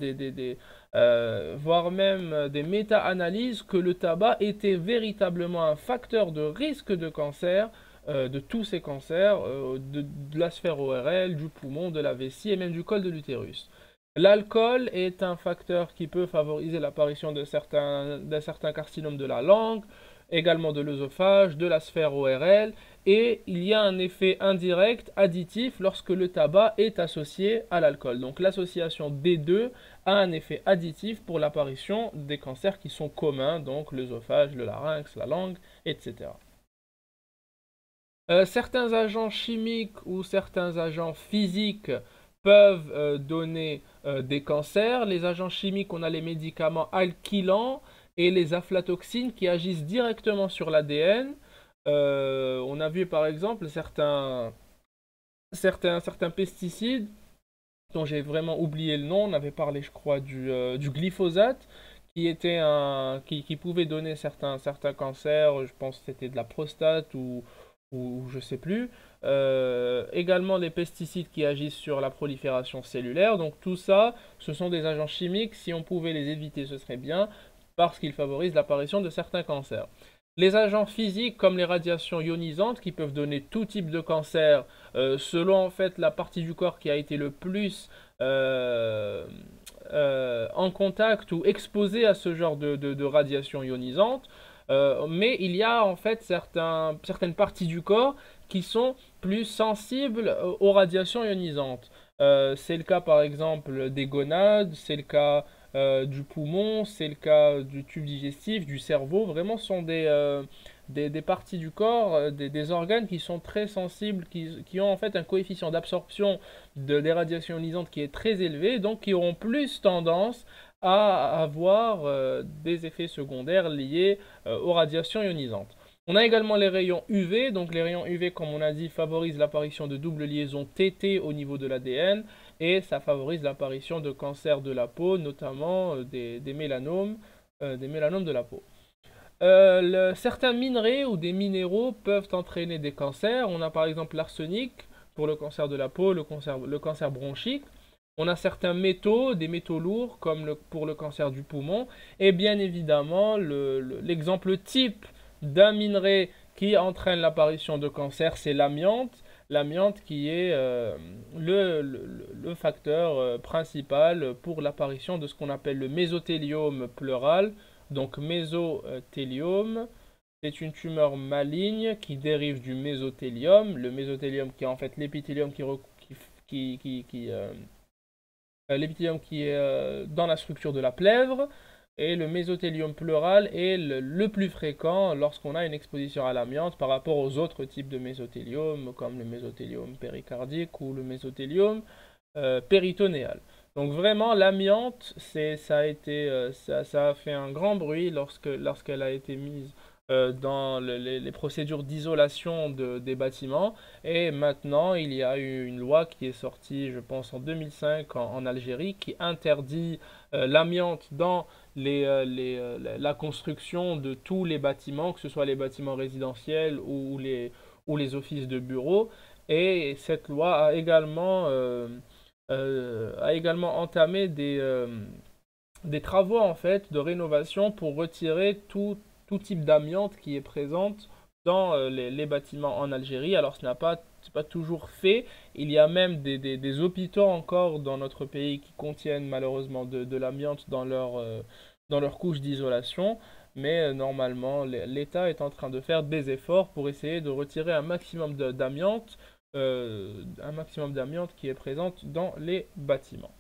Speaker 1: voire même des méta-analyses, que le tabac était véritablement un facteur de risque de cancer de tous ces cancers, de la sphère ORL, du poumon, de la vessie et même du col de l'utérus. L'alcool est un facteur qui peut favoriser l'apparition d'un certain carcinome de la langue, également de l'œsophage, de la sphère ORL, et il y a un effet indirect additif lorsque le tabac est associé à l'alcool. Donc l'association des deux a un effet additif pour l'apparition des cancers qui sont communs, donc l'œsophage, le larynx, la langue, etc. Certains agents chimiques ou certains agents physiques peuvent donner des cancers. Les agents chimiques, on a les médicaments alkylants et les aflatoxines qui agissent directement sur l'ADN. On a vu par exemple certains pesticides dont j'ai vraiment oublié le nom. On avait parlé, je crois, du glyphosate qui pouvait donner certains cancers. Je pense que c'était de la prostate ou je sais plus. Également les pesticides qui agissent sur la prolifération cellulaire. Donc tout ça, ce sont des agents chimiques. Si on pouvait les éviter, ce serait bien parce qu'ils favorisent l'apparition de certains cancers. Les agents physiques comme les radiations ionisantes qui peuvent donner tout type de cancer selon en fait la partie du corps qui a été le plus en contact ou exposée à ce genre de radiations ionisantes. Mais il y a en fait certaines parties du corps qui sont plus sensibles aux radiations ionisantes. C'est le cas par exemple des gonades, c'est le cas du poumon, c'est le cas du tube digestif, du cerveau. Vraiment, ce sont des parties du corps, des organes qui sont très sensibles, qui ont en fait un coefficient d'absorption des radiations ionisantes qui est très élevé, donc qui auront plus tendance à avoir des effets secondaires liés aux radiations ionisantes. On a également les rayons UV, donc les rayons UV, comme on a dit, favorisent l'apparition de double liaison TT au niveau de l'ADN et ça favorise l'apparition de cancers de la peau, notamment des mélanomes de la peau. Certains minerais ou des minéraux peuvent entraîner des cancers. On a par exemple l'arsenic pour le cancer de la peau, le cancer bronchique. On a certains métaux, des métaux lourds comme pour le cancer du poumon. Et bien évidemment, l'exemple type d'un minerai qui entraîne l'apparition de cancer, c'est l'amiante. L'amiante qui est le facteur principal pour l'apparition de ce qu'on appelle le mésothéliome pleural. Donc mésothéliome, c'est une tumeur maligne qui dérive du mésothélium. Le mésothélium qui est en fait l'épithélium l'épithélium qui est dans la structure de la plèvre. Et le mésothéliome pleural est le plus fréquent lorsqu'on a une exposition à l'amiante par rapport aux autres types de mésothélium, comme le mésothélium péricardique ou le mésothélium péritonéal. Donc vraiment, l'amiante, ça a fait un grand bruit lorsqu'elle a été mise dans les procédures d'isolation des bâtiments. Et maintenant, il y a eu une loi qui est sortie, je pense, en 2005 en Algérie, qui interdit l'amiante dans la construction de tous les bâtiments, que ce soit les bâtiments résidentiels ou les offices de bureaux. Et cette loi a également entamé des travaux en fait de rénovation pour retirer tout type d'amiante qui est présente dans les bâtiments en Algérie. Alors ce n'est pas toujours fait. Il y a même des hôpitaux encore dans notre pays qui contiennent malheureusement de l'amiante dans leur couche d'isolation. Mais normalement, l'État est en train de faire des efforts pour essayer de retirer un maximum d'amiante qui est présente dans les bâtiments.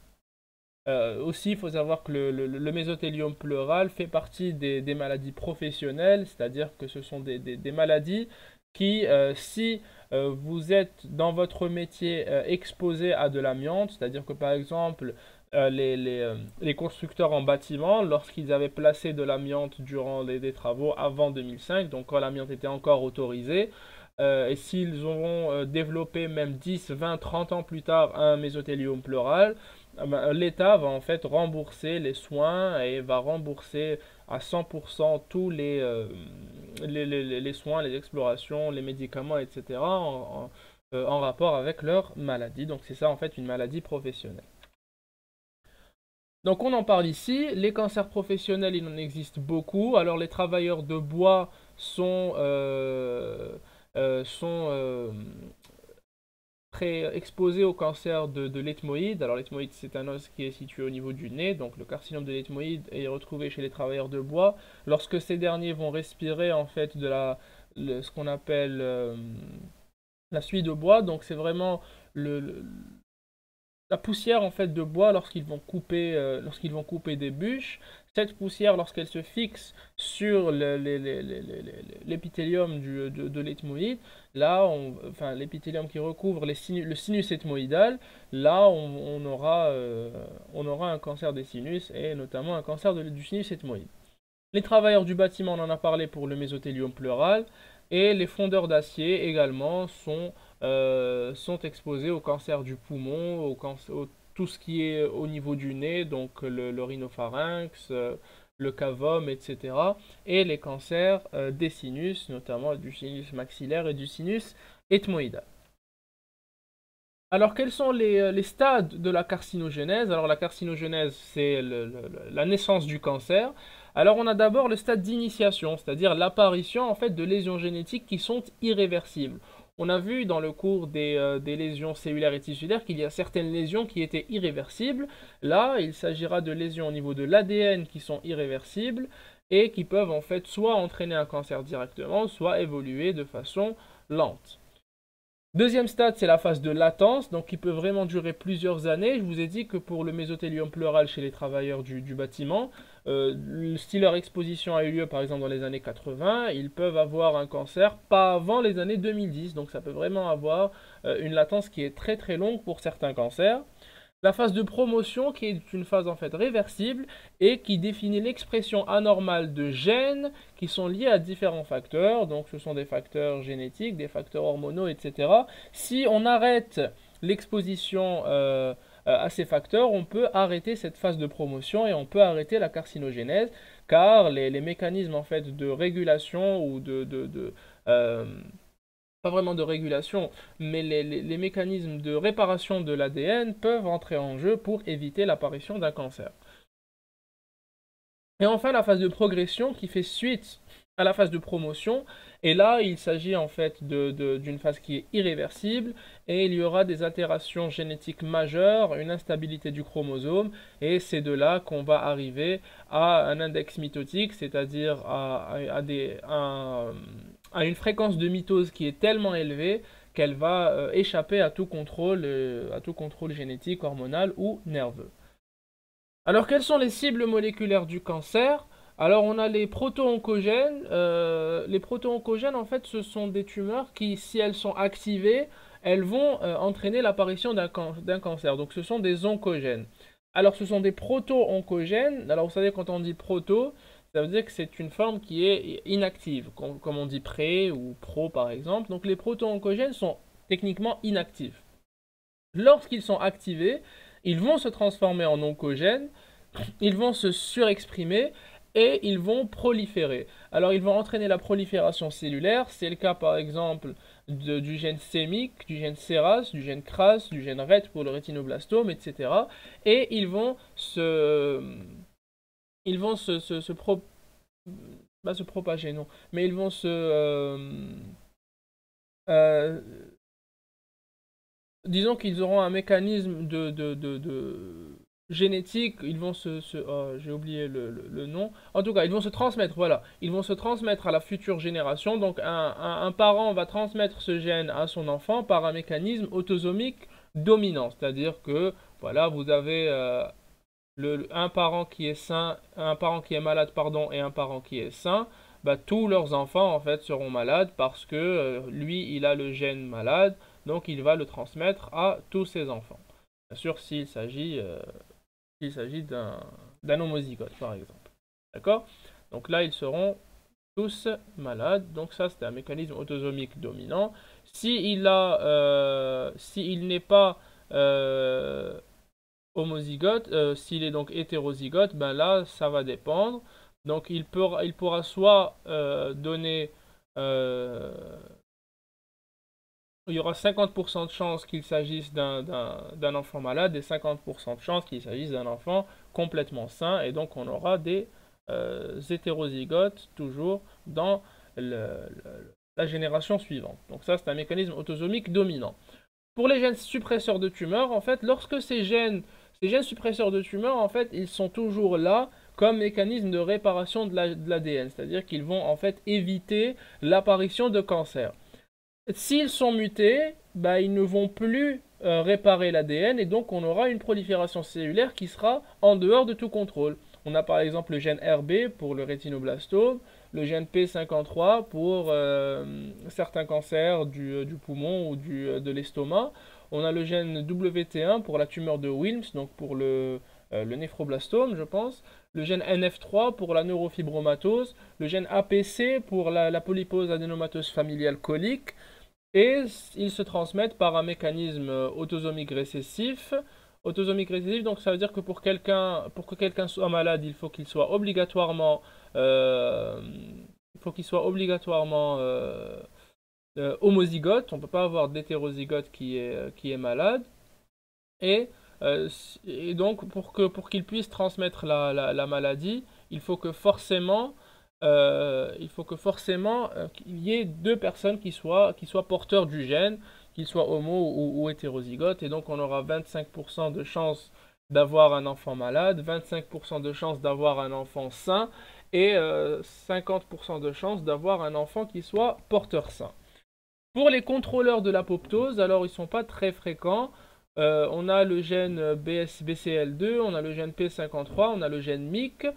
Speaker 1: Aussi, il faut savoir que le mésothéliome pleural fait partie des maladies professionnelles, c'est-à-dire que ce sont des maladies qui, si vous êtes dans votre métier exposé à de l'amiante, c'est-à-dire que par exemple, les constructeurs en bâtiment, lorsqu'ils avaient placé de l'amiante durant des travaux avant 2005, donc quand l'amiante était encore autorisée, et s'ils auront développé même 10, 20, 30 ans plus tard un mésothéliome pleural, l'État va en fait rembourser les soins et va rembourser à 100% tous les soins, les explorations, les médicaments, etc. en rapport avec leur maladie. Donc c'est ça en fait une maladie professionnelle. Donc on en parle ici, les cancers professionnels il en existe beaucoup, alors les travailleurs de bois sont sont très exposés au cancer de l'ethmoïde. Alors l'ethmoïde, c'est un os qui est situé au niveau du nez, donc le carcinome de l'ethmoïde est retrouvé chez les travailleurs de bois. Lorsque ces derniers vont respirer en fait ce qu'on appelle la suie de bois, donc c'est vraiment la poussière en fait de bois lorsqu'ils vont couper des bûches. Cette poussière, lorsqu'elle se fixe sur l'épithélium de l'ethmoïde, là, enfin l'épithélium qui recouvre le sinus ethmoïdal, là on aura un cancer des sinus et notamment un cancer du sinus ethmoïde. Les travailleurs du bâtiment, on en a parlé pour le mésothéliome pleural, et les fondeurs d'acier également sont exposés au cancer du poumon, tout ce qui est au niveau du nez, donc le rhinopharynx, le cavum, etc. Et les cancers des sinus, notamment du sinus maxillaire et du sinus ethmoïdal. Alors, quels sont les stades de la carcinogénèse? Alors, la carcinogénèse, c'est la naissance du cancer. Alors, on a d'abord le stade d'initiation, c'est-à-dire l'apparition en fait de lésions génétiques qui sont irréversibles. On a vu dans le cours des lésions cellulaires et tissulaires qu'il y a certaines lésions qui étaient irréversibles. Là, il s'agira de lésions au niveau de l'ADN qui sont irréversibles et qui peuvent en fait soit entraîner un cancer directement, soit évoluer de façon lente. Deuxième stade, c'est la phase de latence, donc qui peut vraiment durer plusieurs années. Je vous ai dit que pour le mésothéliome pleural chez les travailleurs du bâtiment, si leur exposition a eu lieu par exemple dans les années 80, ils peuvent avoir un cancer pas avant les années 2010. Donc ça peut vraiment avoir une latence qui est très très longue pour certains cancers. La phase de promotion qui est une phase en fait réversible et qui définit l'expression anormale de gènes qui sont liés à différents facteurs. Donc ce sont des facteurs génétiques, des facteurs hormonaux, etc. Si on arrête l'exposition à ces facteurs, on peut arrêter cette phase de promotion et on peut arrêter la carcinogénèse car les mécanismes en fait de régulation ou pas vraiment de régulation, mais les mécanismes de réparation de l'ADN peuvent entrer en jeu pour éviter l'apparition d'un cancer. Et enfin, la phase de progression qui fait suite à la phase de promotion. Et là, il s'agit en fait d'une phase qui est irréversible et il y aura des altérations génétiques majeures, une instabilité du chromosome et c'est de là qu'on va arriver à un index mitotique, c'est-à-dire à une fréquence de mitose qui est tellement élevée qu'elle va échapper à tout contrôle génétique, hormonal ou nerveux. Alors, quelles sont les cibles moléculaires du cancer? Alors, on a les proto-oncogènes. Les proto-oncogènes, en fait, ce sont des tumeurs qui, si elles sont activées, elles vont entraîner l'apparition d'un cancer. Donc, ce sont des oncogènes. Alors, ce sont des proto-oncogènes. Alors, vous savez, quand on dit proto, ça veut dire que c'est une forme qui est inactive, comme on dit pré ou pro, par exemple. Donc, les proto-oncogènes sont techniquement inactifs. Lorsqu'ils sont activés, ils vont se transformer en oncogènes, ils vont se surexprimer et ils vont proliférer. Alors ils vont entraîner la prolifération cellulaire, c'est le cas par exemple du gène CMYC, du gène CERAS, du gène CRAS, du gène RET pour le rétinoblastome, etc. Et se propager, non, mais ils vont euh, disons qu'ils auront un mécanisme de génétique, ils vont oh, j'ai oublié le nom. En tout cas, ils vont se transmettre, voilà. Ils vont se transmettre à la future génération. Donc, un parent va transmettre ce gène à son enfant par un mécanisme autosomique dominant. C'est-à-dire que, voilà, vous avez un parent qui est sain, un parent qui est malade, pardon, et un parent qui est sain. Bah, tous leurs enfants, en fait, seront malades parce que lui, il a le gène malade. Donc il va le transmettre à tous ses enfants. Bien sûr, s'il s'agit d'un homozygote, par exemple. D'accord? Donc là, ils seront tous malades. Donc ça, c'est un mécanisme autosomique dominant. S'il n'est pas homozygote, s'il est donc hétérozygote, ben là, ça va dépendre. Donc il pourra soit donner il y aura 50% de chances qu'il s'agisse d'un enfant malade et 50% de chances qu'il s'agisse d'un enfant complètement sain. Et donc on aura des hétérozygotes toujours dans la génération suivante. Donc ça, c'est un mécanisme autosomique dominant. Pour les gènes suppresseurs de tumeurs, en fait, lorsque ces gènes suppresseurs de tumeurs, en fait, ils sont toujours là comme mécanisme de réparation de l'ADN, c'est-à-dire qu'ils vont en fait éviter l'apparition de cancer. S'ils sont mutés, bah, ils ne vont plus réparer l'ADN et donc on aura une prolifération cellulaire qui sera en dehors de tout contrôle. On a par exemple le gène RB pour le rétinoblastome, le gène P53 pour certains cancers du poumon ou de l'estomac. On a le gène WT1 pour la tumeur de Wilms, donc pour le néphroblastome, je pense. Le gène NF3 pour la neurofibromatose. Le gène APC pour la polypose adénomateuse familiale colique. Et ils se transmettent par un mécanisme autosomique récessif. Autosomique récessif, donc ça veut dire que pour que quelqu'un soit malade, il faut qu'il soit obligatoirement, homozygote. On ne peut pas avoir d'hétérozygote qui est malade. Et, et donc pour qu'il puisse transmettre la maladie, il faut que forcément qu'il y ait deux personnes qui soient porteurs du gène, qu'ils soient homo ou hétérozygotes, et donc on aura 25% de chances d'avoir un enfant malade, 25% de chances d'avoir un enfant sain, et 50% de chances d'avoir un enfant qui soit porteur sain. Pour les contrôleurs de l'apoptose, alors ils ne sont pas très fréquents. On a le gène BCL2, on a le gène P53, on a le gène MYC,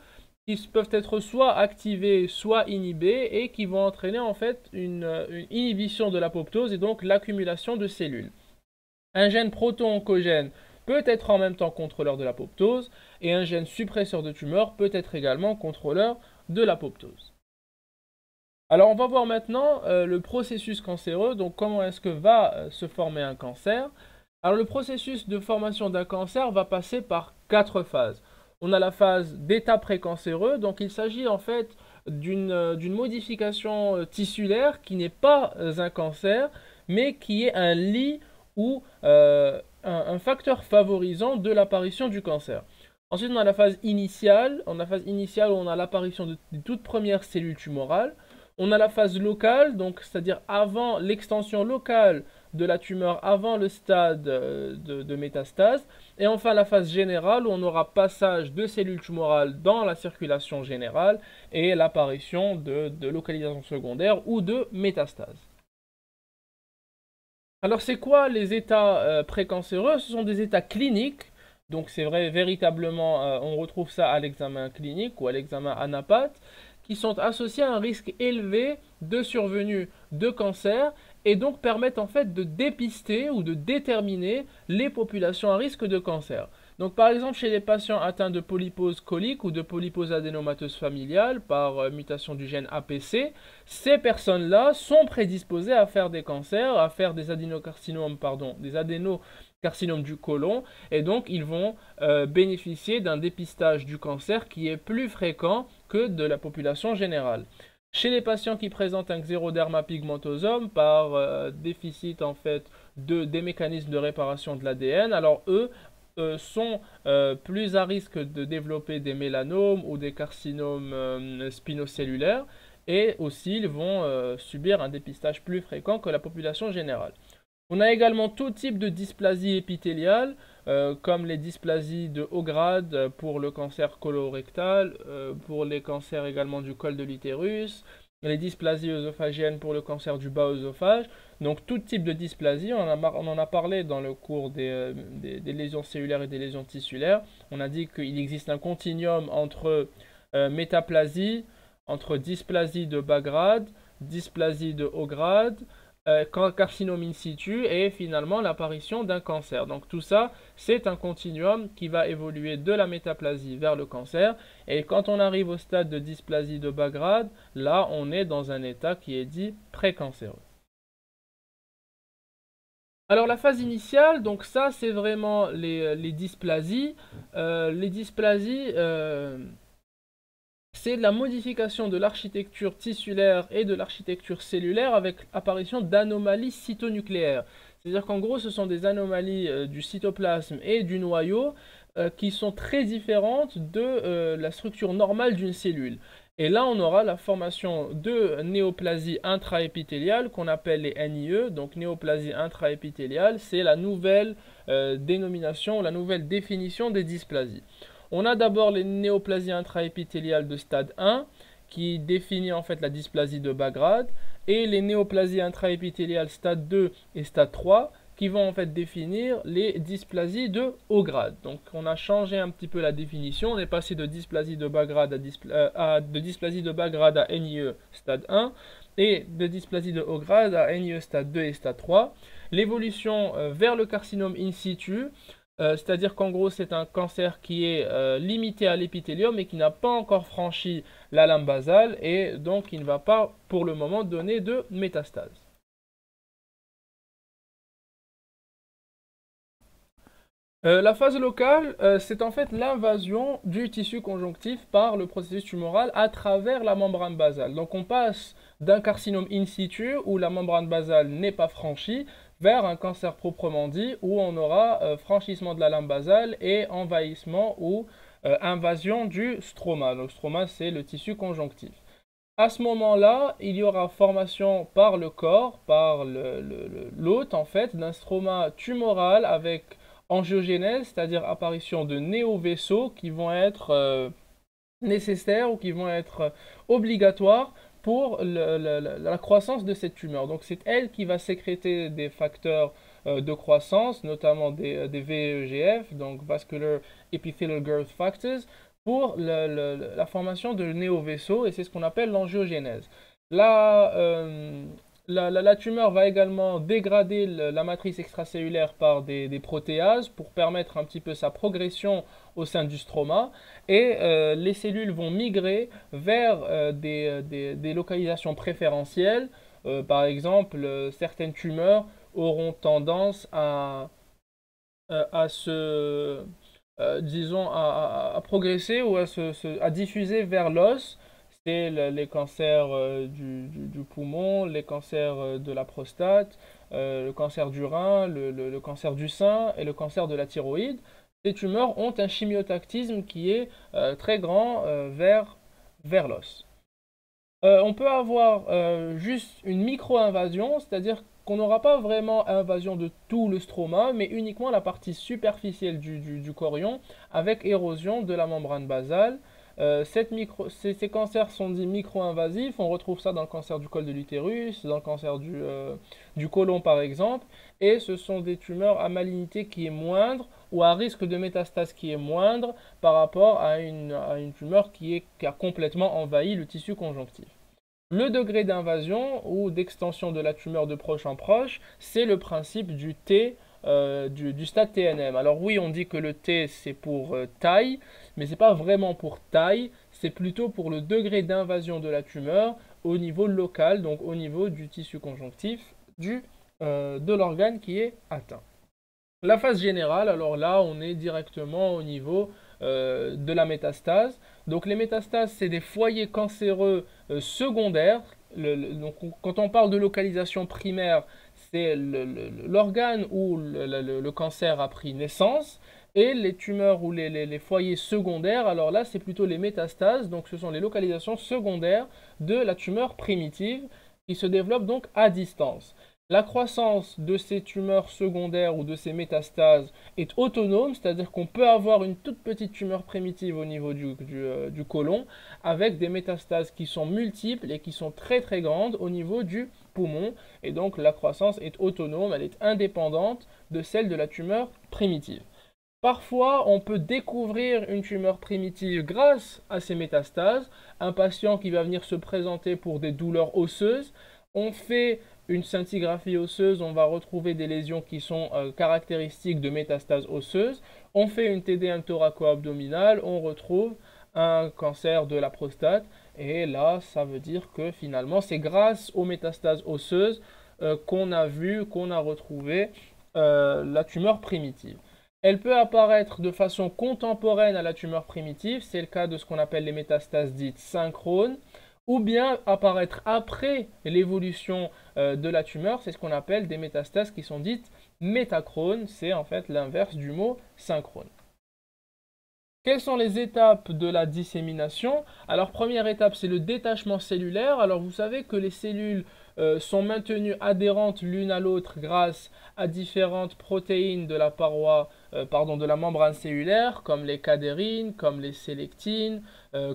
Speaker 1: qui peuvent être soit activés, soit inhibés, et qui vont entraîner en fait une inhibition de l'apoptose et donc l'accumulation de cellules. Un gène proto-oncogène peut être en même temps contrôleur de l'apoptose, et un gène suppresseur de tumeur peut être également contrôleur de l'apoptose. Alors on va voir maintenant le processus cancéreux, donc comment est-ce que va se former un cancer. Alors le processus de formation d'un cancer va passer par 4 phases. On a la phase d'état précancéreux, donc il s'agit en fait d'une modification tissulaire qui n'est pas un cancer, mais qui est un lit ou un facteur favorisant de l'apparition du cancer. Ensuite, on a la phase initiale. On a la phase initiale où on a l'apparition des toutes premières cellules tumorales. On a la phase locale, donc c'est-à-dire avant l'extension locale de la tumeur, avant le stade de métastase. Et enfin la phase générale où on aura passage de cellules tumorales dans la circulation générale et l'apparition de localisation secondaire ou de métastase. Alors c'est quoi les états précancéreux? Ce sont des états cliniques. Donc c'est vrai, véritablement, on retrouve ça à l'examen clinique ou à l'examen ANAPAT, qui sont associés à un risque élevé de survenue de cancer et donc permettent en fait de dépister ou de déterminer les populations à risque de cancer. Donc par exemple chez les patients atteints de polypose colique ou de polypose adénomateuse familiale par mutation du gène APC, ces personnes-là sont prédisposées à faire des cancers, à faire des adénocarcinomes du côlon, et donc ils vont bénéficier d'un dépistage du cancer qui est plus fréquent que de la population générale. Chez les patients qui présentent un xéroderma pigmentosum par déficit en fait des mécanismes de réparation de l'ADN, alors eux sont plus à risque de développer des mélanomes ou des carcinomes spinocellulaires, et aussi ils vont subir un dépistage plus fréquent que la population générale. On a également tout type de dysplasie épithéliale, comme les dysplasies de haut grade pour le cancer colorectal, pour les cancers également du col de l'utérus, les dysplasies œsophagiennes pour le cancer du bas œsophage. Donc tout type de dysplasie, on en a parlé dans le cours des lésions cellulaires et des lésions tissulaires. On a dit qu'il existe un continuum entre métaplasie, entre dysplasie de bas grade, dysplasie de haut grade, carcinome in situ et finalement l'apparition d'un cancer. Donc tout ça, c'est un continuum qui va évoluer de la métaplasie vers le cancer. Et quand on arrive au stade de dysplasie de bas grade, là on est dans un état qui est dit précancéreux. Alors la phase initiale, donc ça c'est vraiment les dysplasies. C'est la modification de l'architecture tissulaire et de l'architecture cellulaire avec l'apparition d'anomalies cytonucléaires. C'est-à-dire qu'en gros, ce sont des anomalies du cytoplasme et du noyau qui sont très différentes de la structure normale d'une cellule. Et là, on aura la formation de néoplasies intraépithéliales qu'on appelle les NIE. Donc, néoplasie intraépithéliale, c'est la nouvelle dénomination, la nouvelle définition des dysplasies. On a d'abord les néoplasies intraépithéliales de stade 1, qui définit en fait la dysplasie de bas grade, et les néoplasies intraépithéliales stade 2 et stade 3, qui vont en fait définir les dysplasies de haut grade. Donc on a changé un petit peu la définition, on est passé de dysplasie de bas grade de dysplasie de bas grade à NIE stade 1 et de dysplasie de haut grade à NIE stade 2 et stade 3. L'évolution vers le carcinome in situ, c'est-à-dire qu'en gros c'est un cancer qui est limité à l'épithélium et qui n'a pas encore franchi la lame basale et donc il ne va pas pour le moment donner de métastase. La phase locale, c'est en fait l'invasion du tissu conjonctif par le processus tumoral à travers la membrane basale. Donc on passe d'un carcinome in situ où la membrane basale n'est pas franchie vers un cancer proprement dit où on aura franchissement de la lame basale et envahissement ou invasion du stroma. Donc stroma c'est le tissu conjonctif. À ce moment-là, il y aura formation par le corps, par l'hôte en fait, d'un stroma tumoral avec angiogénèse, c'est-à-dire apparition de néovaisseaux qui vont être nécessaires ou qui vont être obligatoires pour la croissance de cette tumeur. Donc c'est elle qui va sécréter des facteurs de croissance, notamment des VEGF, donc Vascular Epithelial Growth Factors, pour la formation de néovaisseaux, et c'est ce qu'on appelle l'angiogénèse. La tumeur va également dégrader la matrice extracellulaire par des protéases pour permettre un petit peu sa progression au sein du stroma, et les cellules vont migrer vers des localisations préférentielles. Par exemple, certaines tumeurs auront tendance à se, disons, à progresser ou à diffuser vers l'os. C'est les cancers du poumon, les cancers de la prostate, le cancer du rein, le cancer du sein et le cancer de la thyroïde. Ces tumeurs ont un chimiotactisme qui est très grand vers l'os. On peut avoir juste une micro-invasion, c'est-à-dire qu'on n'aura pas vraiment invasion de tout le stroma, mais uniquement la partie superficielle du chorion, avec érosion de la membrane basale. Ces cancers sont dits micro-invasifs, on retrouve ça dans le cancer du col de l'utérus, dans le cancer du côlon par exemple, et ce sont des tumeurs à malignité qui est moindre, ou à risque de métastase qui est moindre, par rapport à une tumeur qui a complètement envahi le tissu conjonctif. Le degré d'invasion ou d'extension de la tumeur de proche en proche, c'est le principe du T, du stade TNM. Alors oui, on dit que le T c'est pour taille, mais c'est pas vraiment pour taille, c'est plutôt pour le degré d'invasion de la tumeur au niveau local, donc au niveau du tissu conjonctif de l'organe qui est atteint. La phase générale, alors là, on est directement au niveau de la métastase. Donc les métastases, c'est des foyers cancéreux secondaires. Donc, quand on parle de localisation primaire, c'est l'organe où le cancer a pris naissance. Et les tumeurs ou les foyers secondaires, alors là, c'est plutôt les métastases. Donc ce sont les localisations secondaires de la tumeur primitive qui se développent donc à distance. La croissance de ces tumeurs secondaires ou de ces métastases est autonome, c'est-à-dire qu'on peut avoir une toute petite tumeur primitive au niveau du côlon avec des métastases qui sont multiples et qui sont très très grandes au niveau du poumon. Et donc la croissance est autonome, elle est indépendante de celle de la tumeur primitive. Parfois, on peut découvrir une tumeur primitive grâce à ces métastases. Un patient qui va venir se présenter pour des douleurs osseuses, on fait une scintigraphie osseuse, on va retrouver des lésions qui sont caractéristiques de métastases osseuses. On fait une TDM thoraco-abdominale, on retrouve un cancer de la prostate. Et là, ça veut dire que finalement, c'est grâce aux métastases osseuses qu'on a vu, qu'on a retrouvé la tumeur primitive. Elle peut apparaître de façon contemporaine à la tumeur primitive, c'est le cas de ce qu'on appelle les métastases dites synchrones, ou bien apparaître après l'évolution de la tumeur, c'est ce qu'on appelle des métastases qui sont dites métachrones, c'est en fait l'inverse du mot synchrone. Quelles sont les étapes de la dissémination? Alors, première étape, c'est le détachement cellulaire. Alors, vous savez que les cellules sont maintenues adhérentes l'une à l'autre grâce à différentes protéines de la paroi, de la membrane cellulaire, comme les cadérines, comme les sélectines,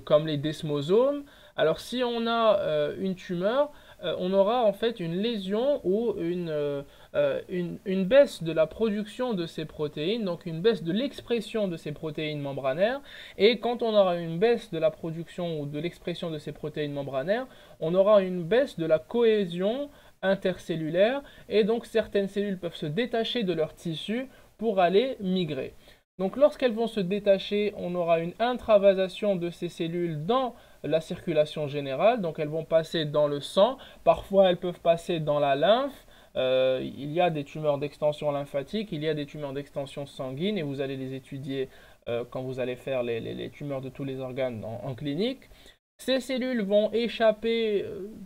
Speaker 1: comme les desmosomes. Alors, si on a une tumeur, on aura en fait une lésion ou une baisse de la production de ces protéines, donc une baisse de l'expression de ces protéines membranaires. Et quand on aura une baisse de la production ou de l'expression de ces protéines membranaires, on aura une baisse de la cohésion intercellulaire et donc certaines cellules peuvent se détacher de leur tissu pour aller migrer. Donc lorsqu'elles vont se détacher, on aura une intravasation de ces cellules dans la circulation générale, donc elles vont passer dans le sang, parfois elles peuvent passer dans la lymphe. Il y a des tumeurs d'extension lymphatique, il y a des tumeurs d'extension sanguine et vous allez les étudier quand vous allez faire les tumeurs de tous les organes en clinique. Ces cellules vont échapper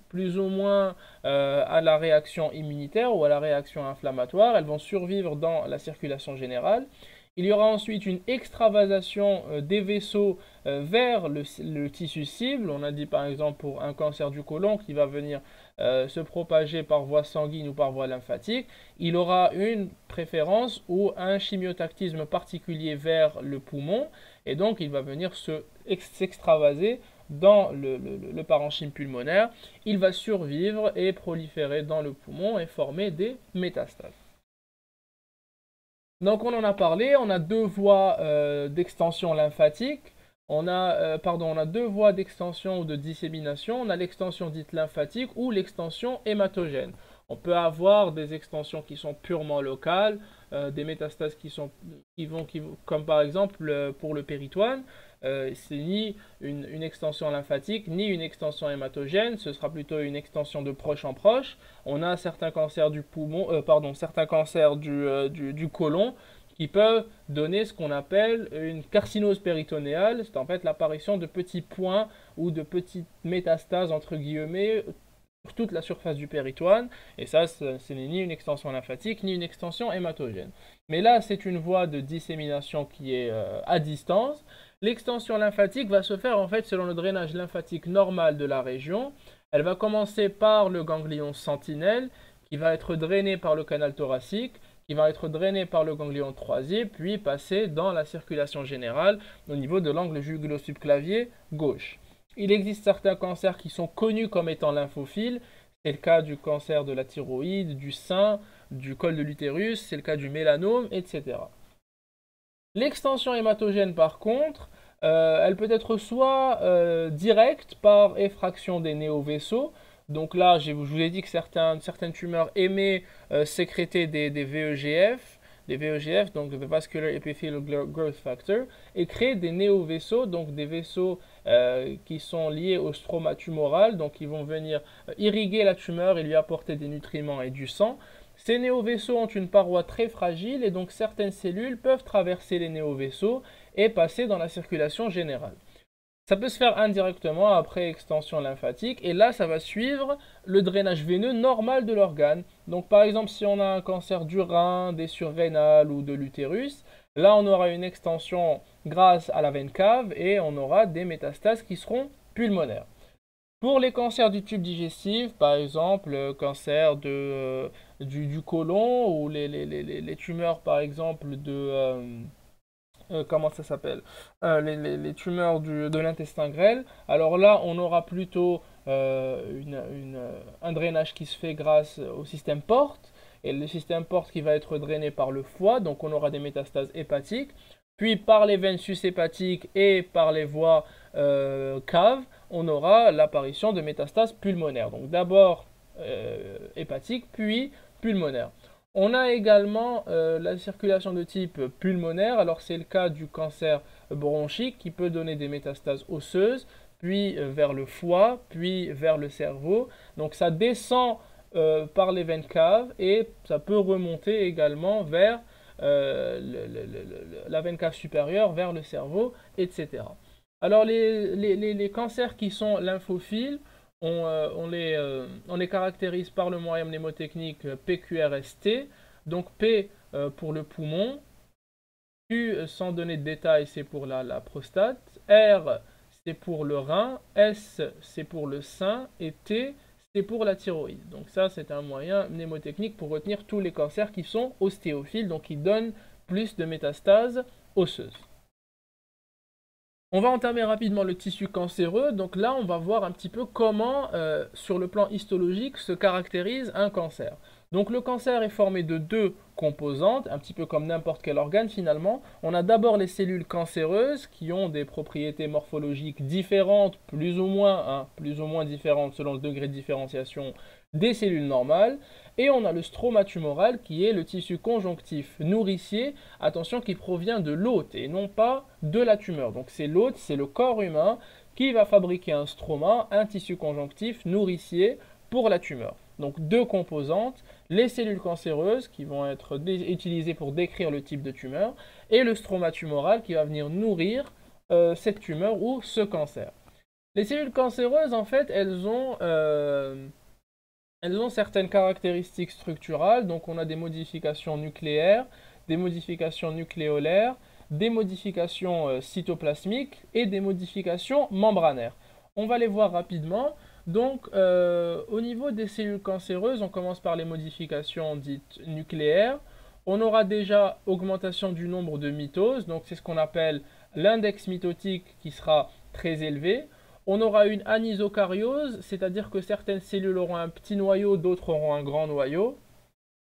Speaker 1: plus ou moins à la réaction immunitaire ou à la réaction inflammatoire. Elles vont survivre dans la circulation générale. Il y aura ensuite une extravasation des vaisseaux vers le tissu cible. On a dit par exemple pour un cancer du côlon qui va venir se propager par voie sanguine ou par voie lymphatique. Il aura une préférence ou un chimiotactisme particulier vers le poumon et donc il va venir s'extravaser dans le parenchyme pulmonaire. Il va survivre et proliférer dans le poumon et former des métastases. Donc on en a parlé, on a deux voies d'extension lymphatique, on a deux voies d'extension ou de dissémination, on a l'extension dite lymphatique ou l'extension hématogène. On peut avoir des extensions qui sont purement locales, des métastases comme par exemple pour le péritoine, c'est ni une extension lymphatique, ni une extension hématogène, ce sera plutôt une extension de proche en proche. On a certains cancers du poumon, certains cancers du côlon qui peuvent donner ce qu'on appelle une carcinose péritonéale. C'est en fait l'apparition de petits points ou de petites métastases entre guillemets sur toute la surface du péritoine. Et ça, ce n'est ni une extension lymphatique ni une extension hématogène. Mais là, c'est une voie de dissémination qui est à distance. L'extension lymphatique va se faire en fait selon le drainage lymphatique normal de la région. Elle va commencer par le ganglion sentinelle qui va être drainé par le canal thoracique, qui va être drainé par le ganglion troisier, puis passer dans la circulation générale au niveau de l'angle jugulo-subclavier gauche. Il existe certains cancers qui sont connus comme étant lymphophiles. C'est le cas du cancer de la thyroïde, du sein, du col de l'utérus, c'est le cas du mélanome, etc. L'extension hématogène, par contre, elle peut être soit directe par effraction des néovaisseaux. Donc là, je vous ai dit que certaines tumeurs aimaient sécréter des VEGF, donc the Vascular Epithelial Growth Factor, et créer des néovaisseaux, donc des vaisseaux qui sont liés au stroma tumoral, donc ils vont venir irriguer la tumeur et lui apporter des nutriments et du sang. Ces néovaisseaux ont une paroi très fragile et donc certaines cellules peuvent traverser les néovaisseaux et passer dans la circulation générale. Ça peut se faire indirectement après extension lymphatique et là ça va suivre le drainage veineux normal de l'organe. Donc par exemple si on a un cancer du rein, des surrénales ou de l'utérus, là on aura une extension grâce à la veine cave et on aura des métastases qui seront pulmonaires. Pour les cancers du tube digestif, par exemple, le cancer du côlon ou les tumeurs, par exemple, comment ça s'appelle les tumeurs de l'intestin grêle. Alors là, on aura plutôt un drainage qui se fait grâce au système porte. Et le système porte qui va être drainé par le foie, donc on aura des métastases hépatiques. Puis par les veines sus-hépatiques et par les voies caves, on aura l'apparition de métastases pulmonaires. Donc d'abord hépatique, puis pulmonaire. On a également la circulation de type pulmonaire. Alors c'est le cas du cancer bronchique qui peut donner des métastases osseuses, puis vers le foie, puis vers le cerveau. Donc ça descend par les veines caves et ça peut remonter également vers la veine cave supérieure, vers le cerveau, etc. Alors les cancers qui sont lymphophiles, on les caractérise par le moyen mnémotechnique PQRST, donc P pour le poumon, Q, sans donner de détails, c'est pour la prostate. R, c'est pour le rein. S, c'est pour le sein. Et T, c'est pour la thyroïde. Donc ça, c'est un moyen mnémotechnique pour retenir tous les cancers qui sont ostéophiles, donc qui donnent plus de métastases osseuses. On va entamer rapidement le tissu cancéreux. Donc là, on va voir un petit peu comment, sur le plan histologique, se caractérise un cancer. Donc le cancer est formé de deux composantes, un petit peu comme n'importe quel organe finalement. On a d'abord les cellules cancéreuses qui ont des propriétés morphologiques différentes, plus ou moins différentes selon le degré de différenciation des cellules normales. Et on a le stroma tumoral qui est le tissu conjonctif nourricier, attention, qui provient de l'hôte et non pas de la tumeur. Donc c'est l'hôte, c'est le corps humain qui va fabriquer un stroma, un tissu conjonctif nourricier pour la tumeur. Donc deux composantes, les cellules cancéreuses qui vont être utilisées pour décrire le type de tumeur et le stroma tumoral qui va venir nourrir cette tumeur ou ce cancer. Les cellules cancéreuses, en fait, elles ont certaines caractéristiques structurales, donc on a des modifications nucléaires, des modifications nucléolaires, des modifications cytoplasmiques et des modifications membranaires. On va les voir rapidement. Donc, au niveau des cellules cancéreuses, on commence par les modifications dites nucléaires. On aura déjà augmentation du nombre de mitoses, donc c'est ce qu'on appelle l'index mitotique qui sera très élevé. On aura une anisocariose, c'est-à-dire que certaines cellules auront un petit noyau, d'autres auront un grand noyau.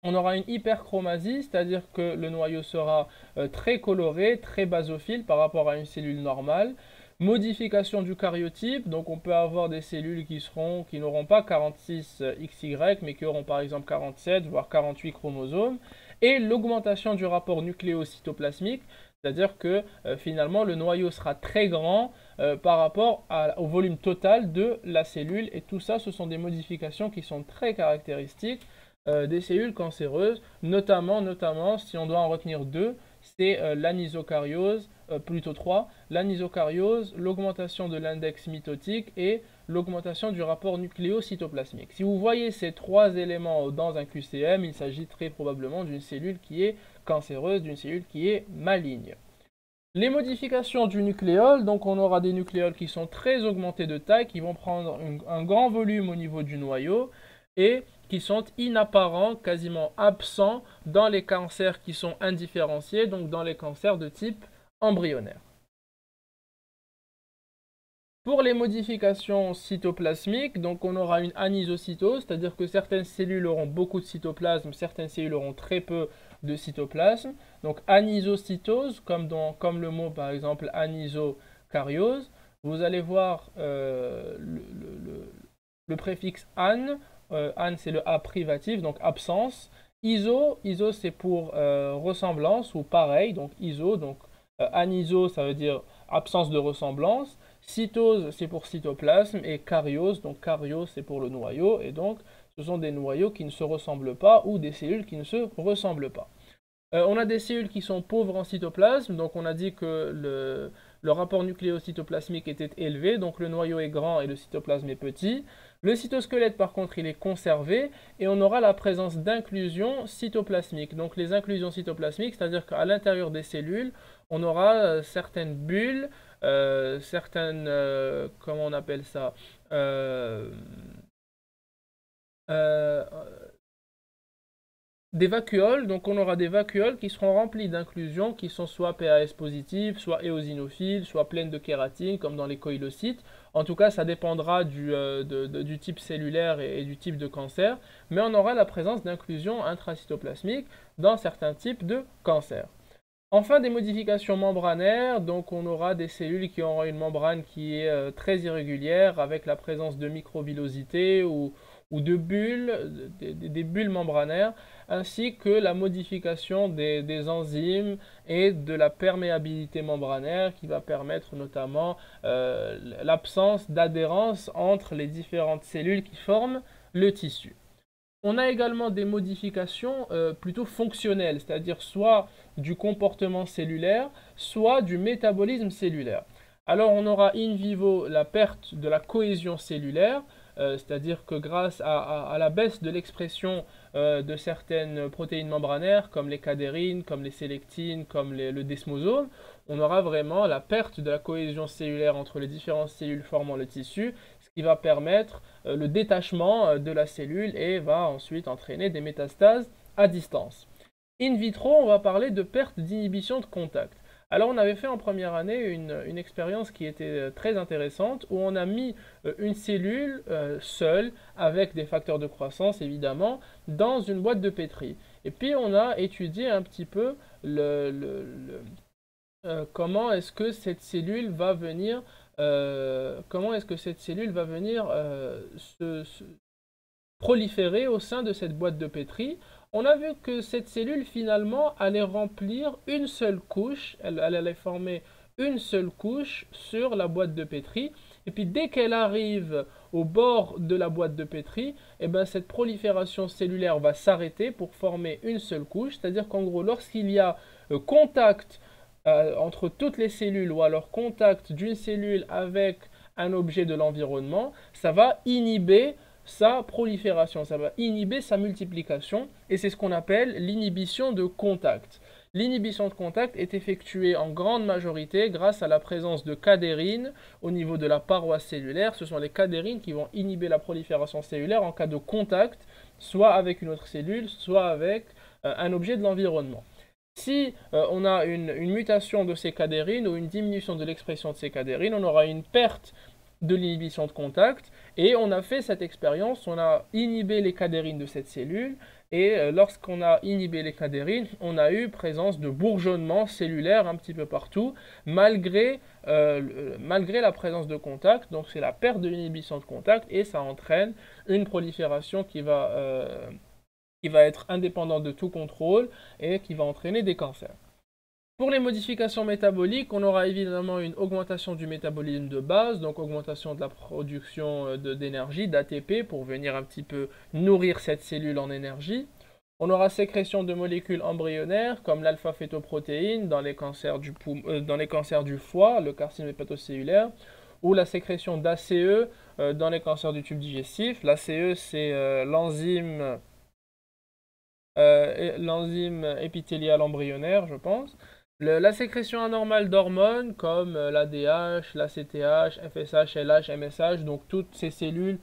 Speaker 1: On aura une hyperchromasie, c'est-à-dire que le noyau sera très coloré, très basophile par rapport à une cellule normale. Modification du karyotype, donc on peut avoir des cellules qui n'auront pas 46 XY, mais qui auront par exemple 47, voire 48 chromosomes. Et l'augmentation du rapport nucléocytoplasmique, c'est-à-dire que finalement le noyau sera très grand par rapport au volume total de la cellule. Et tout ça, ce sont des modifications qui sont très caractéristiques des cellules cancéreuses, notamment si on doit en retenir deux, c'est l'anisocariose, plutôt trois, l'anisocariose, l'augmentation de l'index mitotique et l'augmentation du rapport nucléocytoplasmique. Si vous voyez ces trois éléments dans un QCM, il s'agit très probablement d'une cellule qui est cancéreuse, d'une cellule qui est maligne. Les modifications du nucléole, donc on aura des nucléoles qui sont très augmentés de taille, qui vont prendre un grand volume au niveau du noyau et qui sont inapparents, quasiment absents dans les cancers qui sont indifférenciés, donc dans les cancers de type embryonnaire. Pour les modifications cytoplasmiques, donc on aura une anisocytose, c'est-à-dire que certaines cellules auront beaucoup de cytoplasme, certaines cellules auront très peu de cytoplasme. Donc anisocytose, comme le mot par exemple anisocariose, vous allez voir le préfixe an. An c'est le A privatif, donc absence. Iso c'est pour ressemblance ou pareil, donc iso, donc aniso ça veut dire absence de ressemblance. Cytose c'est pour cytoplasme et cariose, donc cariose c'est pour le noyau, et donc ce sont des noyaux qui ne se ressemblent pas ou des cellules qui ne se ressemblent pas. On a des cellules qui sont pauvres en cytoplasme, donc on a dit que le rapport nucléocytoplasmique était élevé, donc le noyau est grand et le cytoplasme est petit. Le cytosquelette par contre il est conservé et on aura la présence d'inclusions cytoplasmiques. Donc les inclusions cytoplasmiques, c'est-à-dire qu'à l'intérieur des cellules, on aura certaines bulles, comment on appelle ça, des vacuoles, donc on aura des vacuoles qui seront remplies d'inclusions qui sont soit PAS positives, soit éosinophiles, soit pleines de kératine, comme dans les coïlocytes. En tout cas, ça dépendra du type cellulaire et du type de cancer, mais on aura la présence d'inclusions intracytoplasmiques dans certains types de cancers. Enfin, des modifications membranaires, donc on aura des cellules qui auront une membrane qui est très irrégulière, avec la présence de microvillosités ou de bulles, des bulles membranaires, ainsi que la modification des enzymes et de la perméabilité membranaire qui va permettre notamment l'absence d'adhérence entre les différentes cellules qui forment le tissu. On a également des modifications plutôt fonctionnelles, c'est-à-dire soit du comportement cellulaire, soit du métabolisme cellulaire. Alors on aura in vivo la perte de la cohésion cellulaire, c'est-à-dire que grâce à la baisse de l'expression de certaines protéines membranaires, comme les cadérines, comme les sélectines, comme le desmosome, on aura vraiment la perte de la cohésion cellulaire entre les différentes cellules formant le tissu, ce qui va permettre le détachement de la cellule et va ensuite entraîner des métastases à distance. In vitro, on va parler de perte d'inhibition de contact. Alors on avait fait en première année une expérience qui était très intéressante où on a mis une cellule seule avec des facteurs de croissance évidemment dans une boîte de pétri. Et puis on a étudié un petit peu comment est-ce que cette cellule va venir se proliférer au sein de cette boîte de pétri. On a vu que cette cellule finalement allait remplir une seule couche, elle allait former une seule couche sur la boîte de pétri, et puis dès qu'elle arrive au bord de la boîte de pétri, eh ben, cette prolifération cellulaire va s'arrêter pour former une seule couche, c'est-à-dire qu'en gros lorsqu'il y a contact entre toutes les cellules ou alors contact d'une cellule avec un objet de l'environnement, ça va inhiber sa prolifération, ça va inhiber sa multiplication et c'est ce qu'on appelle l'inhibition de contact. L'inhibition de contact est effectuée en grande majorité grâce à la présence de cadérines au niveau de la paroi cellulaire. Ce sont les cadérines qui vont inhiber la prolifération cellulaire en cas de contact, soit avec une autre cellule, soit avec un objet de l'environnement. Si on a une mutation de ces cadérines ou une diminution de l'expression de ces cadérines, on aura une perte de l'inhibition de contact et on a fait cette expérience, on a inhibé les cadérines de cette cellule et lorsqu'on a inhibé les cadérines, on a eu présence de bourgeonnement cellulaire un petit peu partout malgré la présence de contact, donc c'est la perte de l'inhibition de contact et ça entraîne une prolifération qui va être indépendante de tout contrôle et qui va entraîner des cancers. Pour les modifications métaboliques, on aura évidemment une augmentation du métabolisme de base, donc augmentation de la production d'énergie, d'ATP, pour venir un petit peu nourrir cette cellule en énergie. On aura sécrétion de molécules embryonnaires, comme l'alpha-fétoprotéine dans les cancers du foie, le carcinome hépatocellulaire, ou la sécrétion d'ACE dans les cancers du tube digestif. L'ACE, c'est l'enzyme épithéliale embryonnaire, je pense. La sécrétion anormale d'hormones comme l'ADH, l'ACTH, FSH, LH, MSH, donc toutes les cellules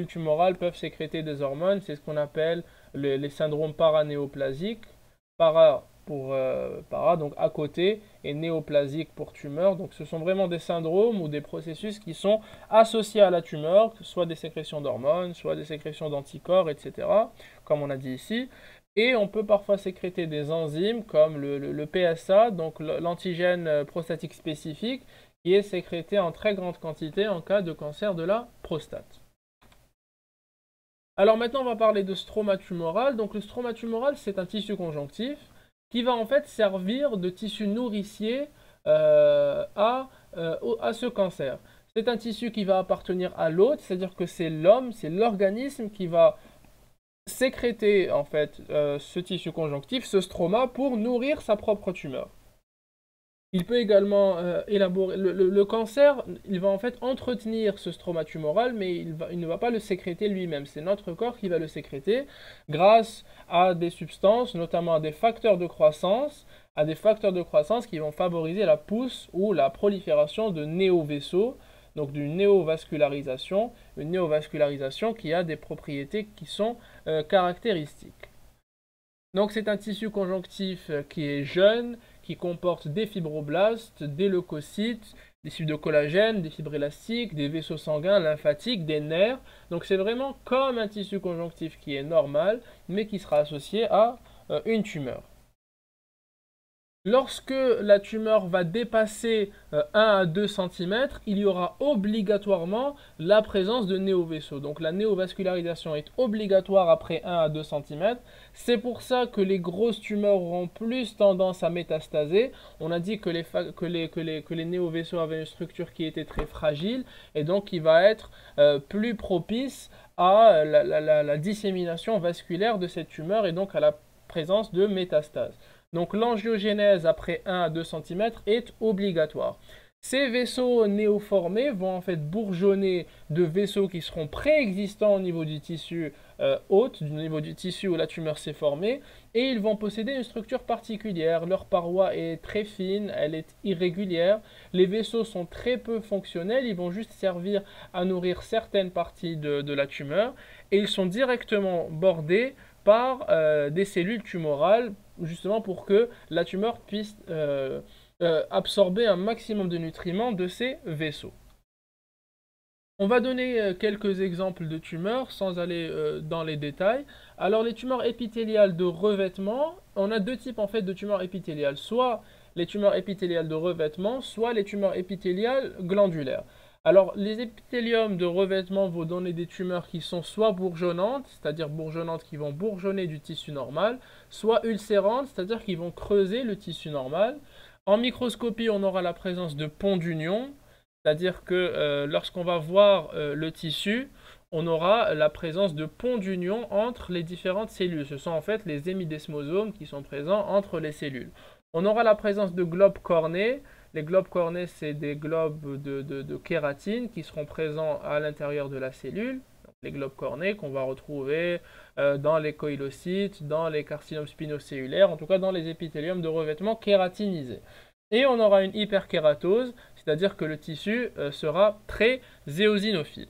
Speaker 1: tumorales peuvent sécréter des hormones, c'est ce qu'on appelle les syndromes paranéoplasiques. Para, donc à côté, et néoplasique pour tumeur. Donc ce sont vraiment des syndromes ou des processus qui sont associés à la tumeur, soit des sécrétions d'hormones, soit des sécrétions d'anticorps, etc., comme on a dit ici. Et on peut parfois sécréter des enzymes comme le PSA, donc l'antigène prostatique spécifique, qui est sécrété en très grande quantité en cas de cancer de la prostate. Alors maintenant, on va parler de stroma tumoral. Donc le stroma tumoral, c'est un tissu conjonctif qui va en fait servir de tissu nourricier à ce cancer. C'est un tissu qui va appartenir à l'hôte, c'est-à-dire que c'est l'homme, c'est l'organisme qui va sécréter en fait ce tissu conjonctif, ce stroma, pour nourrir sa propre tumeur. Il peut également élaborer le cancer, il va en fait entretenir ce stroma tumoral, mais il ne va pas le sécréter lui-même. C'est notre corps qui va le sécréter grâce à des substances, notamment à des facteurs de croissance, qui vont favoriser la pousse ou la prolifération de néovaisseaux, donc d'une néovascularisation, une néovascularisation qui a des propriétés qui sont caractéristiques. Donc c'est un tissu conjonctif qui est jeune, qui comporte des fibroblastes, des leucocytes, des fibres de collagène, des fibres élastiques, des vaisseaux sanguins, lymphatiques, des nerfs. Donc c'est vraiment comme un tissu conjonctif qui est normal, mais qui sera associé à une tumeur. Lorsque la tumeur va dépasser 1 à 2 cm, il y aura obligatoirement la présence de néovaisseaux. Donc la néovascularisation est obligatoire après 1 à 2 cm. C'est pour ça que les grosses tumeurs auront plus tendance à métastaser. On a dit que les néovaisseaux avaient une structure qui était très fragile et donc qui va être plus propice à la dissémination vasculaire de cette tumeur et donc à la présence de métastases. Donc l'angiogénèse après 1 à 2 cm est obligatoire. Ces vaisseaux néoformés vont en fait bourgeonner de vaisseaux qui seront préexistants au niveau du tissu hôte, au niveau du tissu où la tumeur s'est formée, et ils vont posséder une structure particulière. Leur paroi est très fine, elle est irrégulière, les vaisseaux sont très peu fonctionnels, ils vont juste servir à nourrir certaines parties de la tumeur, et ils sont directement bordés par des cellules tumorales, justement pour que la tumeur puisse absorber un maximum de nutriments de ces vaisseaux. On va donner quelques exemples de tumeurs sans aller dans les détails. Alors les tumeurs épithéliales de revêtement, on a deux types en fait de tumeurs épithéliales, soit les tumeurs épithéliales de revêtement, soit les tumeurs épithéliales glandulaires. Alors les épithéliums de revêtement vont donner des tumeurs qui sont soit bourgeonnantes, c'est-à-dire bourgeonnantes qui vont bourgeonner du tissu normal, soit ulcérantes, c'est-à-dire qui vont creuser le tissu normal. En microscopie, on aura la présence de ponts d'union, c'est-à-dire que lorsqu'on va voir le tissu, on aura la présence de ponts d'union entre les différentes cellules. Ce sont en fait les hémidesmosomes qui sont présents entre les cellules. On aura la présence de globes cornés. Les globes cornés, c'est des globes de kératine qui seront présents à l'intérieur de la cellule. Donc, les globes cornés qu'on va retrouver dans les coïlocytes, dans les carcinomes spinocellulaires, en tout cas dans les épithéliums de revêtement kératinisés. Et on aura une hyperkératose, c'est-à-dire que le tissu sera très éosinophile.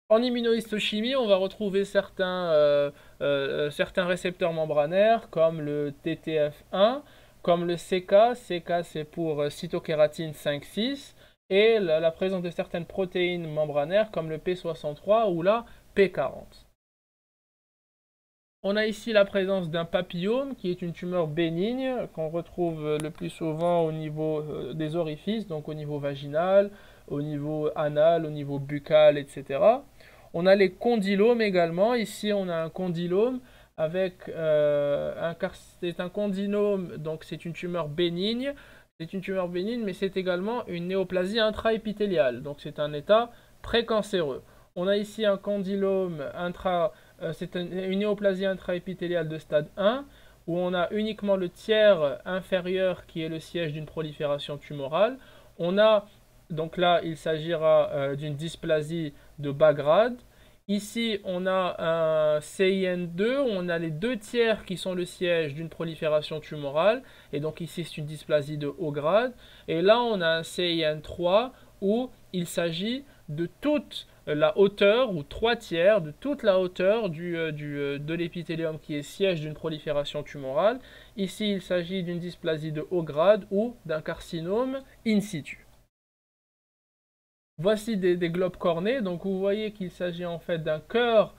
Speaker 1: En immunohistochimie, on va retrouver certains récepteurs membranaires comme le TTF1, comme le CK. CK, c'est pour cytokératine 5,6, et la présence de certaines protéines membranaires comme le P63 ou la P40. On a ici la présence d'un papillome qui est une tumeur bénigne qu'on retrouve le plus souvent au niveau des orifices, donc au niveau vaginal, au niveau anal, au niveau buccal, etc. On a les condylomes également. Ici, on a un condylome avec c'est un condylome, donc c'est une tumeur bénigne. C'est une tumeur bénigne, mais c'est également une néoplasie intraépithéliale, donc c'est un état précancéreux. On a ici un condylome c'est une néoplasie intraépithéliale de stade 1, où on a uniquement le tiers inférieur qui est le siège d'une prolifération tumorale. On a, donc là, il s'agira d'une dysplasie de bas grade. Ici, on a un CIN2, où on a les deux tiers qui sont le siège d'une prolifération tumorale, et donc ici c'est une dysplasie de haut grade. Et là, on a un CIN3, où il s'agit de toute la hauteur, ou 3 tiers de toute la hauteur de l'épithélium qui est siège d'une prolifération tumorale. Ici, il s'agit d'une dysplasie de haut grade ou d'un carcinome in situ. Voici des globes cornés, donc vous voyez qu'il s'agit en fait d'un cœur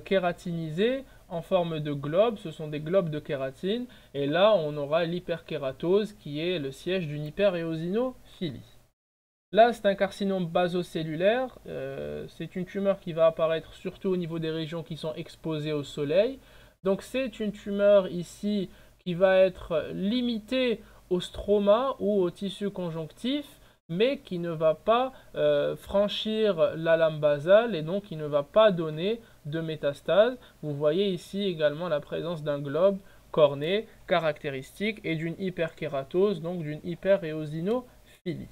Speaker 1: kératinisé en forme de globe, ce sont des globes de kératine, et là on aura l'hyperkératose qui est le siège d'une hyperéosinophilie. Là, c'est un carcinome basocellulaire. C'est une tumeur qui va apparaître surtout au niveau des régions qui sont exposées au soleil. Donc, c'est une tumeur ici qui va être limitée au stroma ou au tissu conjonctif, mais qui ne va pas franchir la lame basale et donc qui ne va pas donner de métastase. Vous voyez ici également la présence d'un globe corné caractéristique et d'une hyperkératose, donc d'une hyperéosinophilie.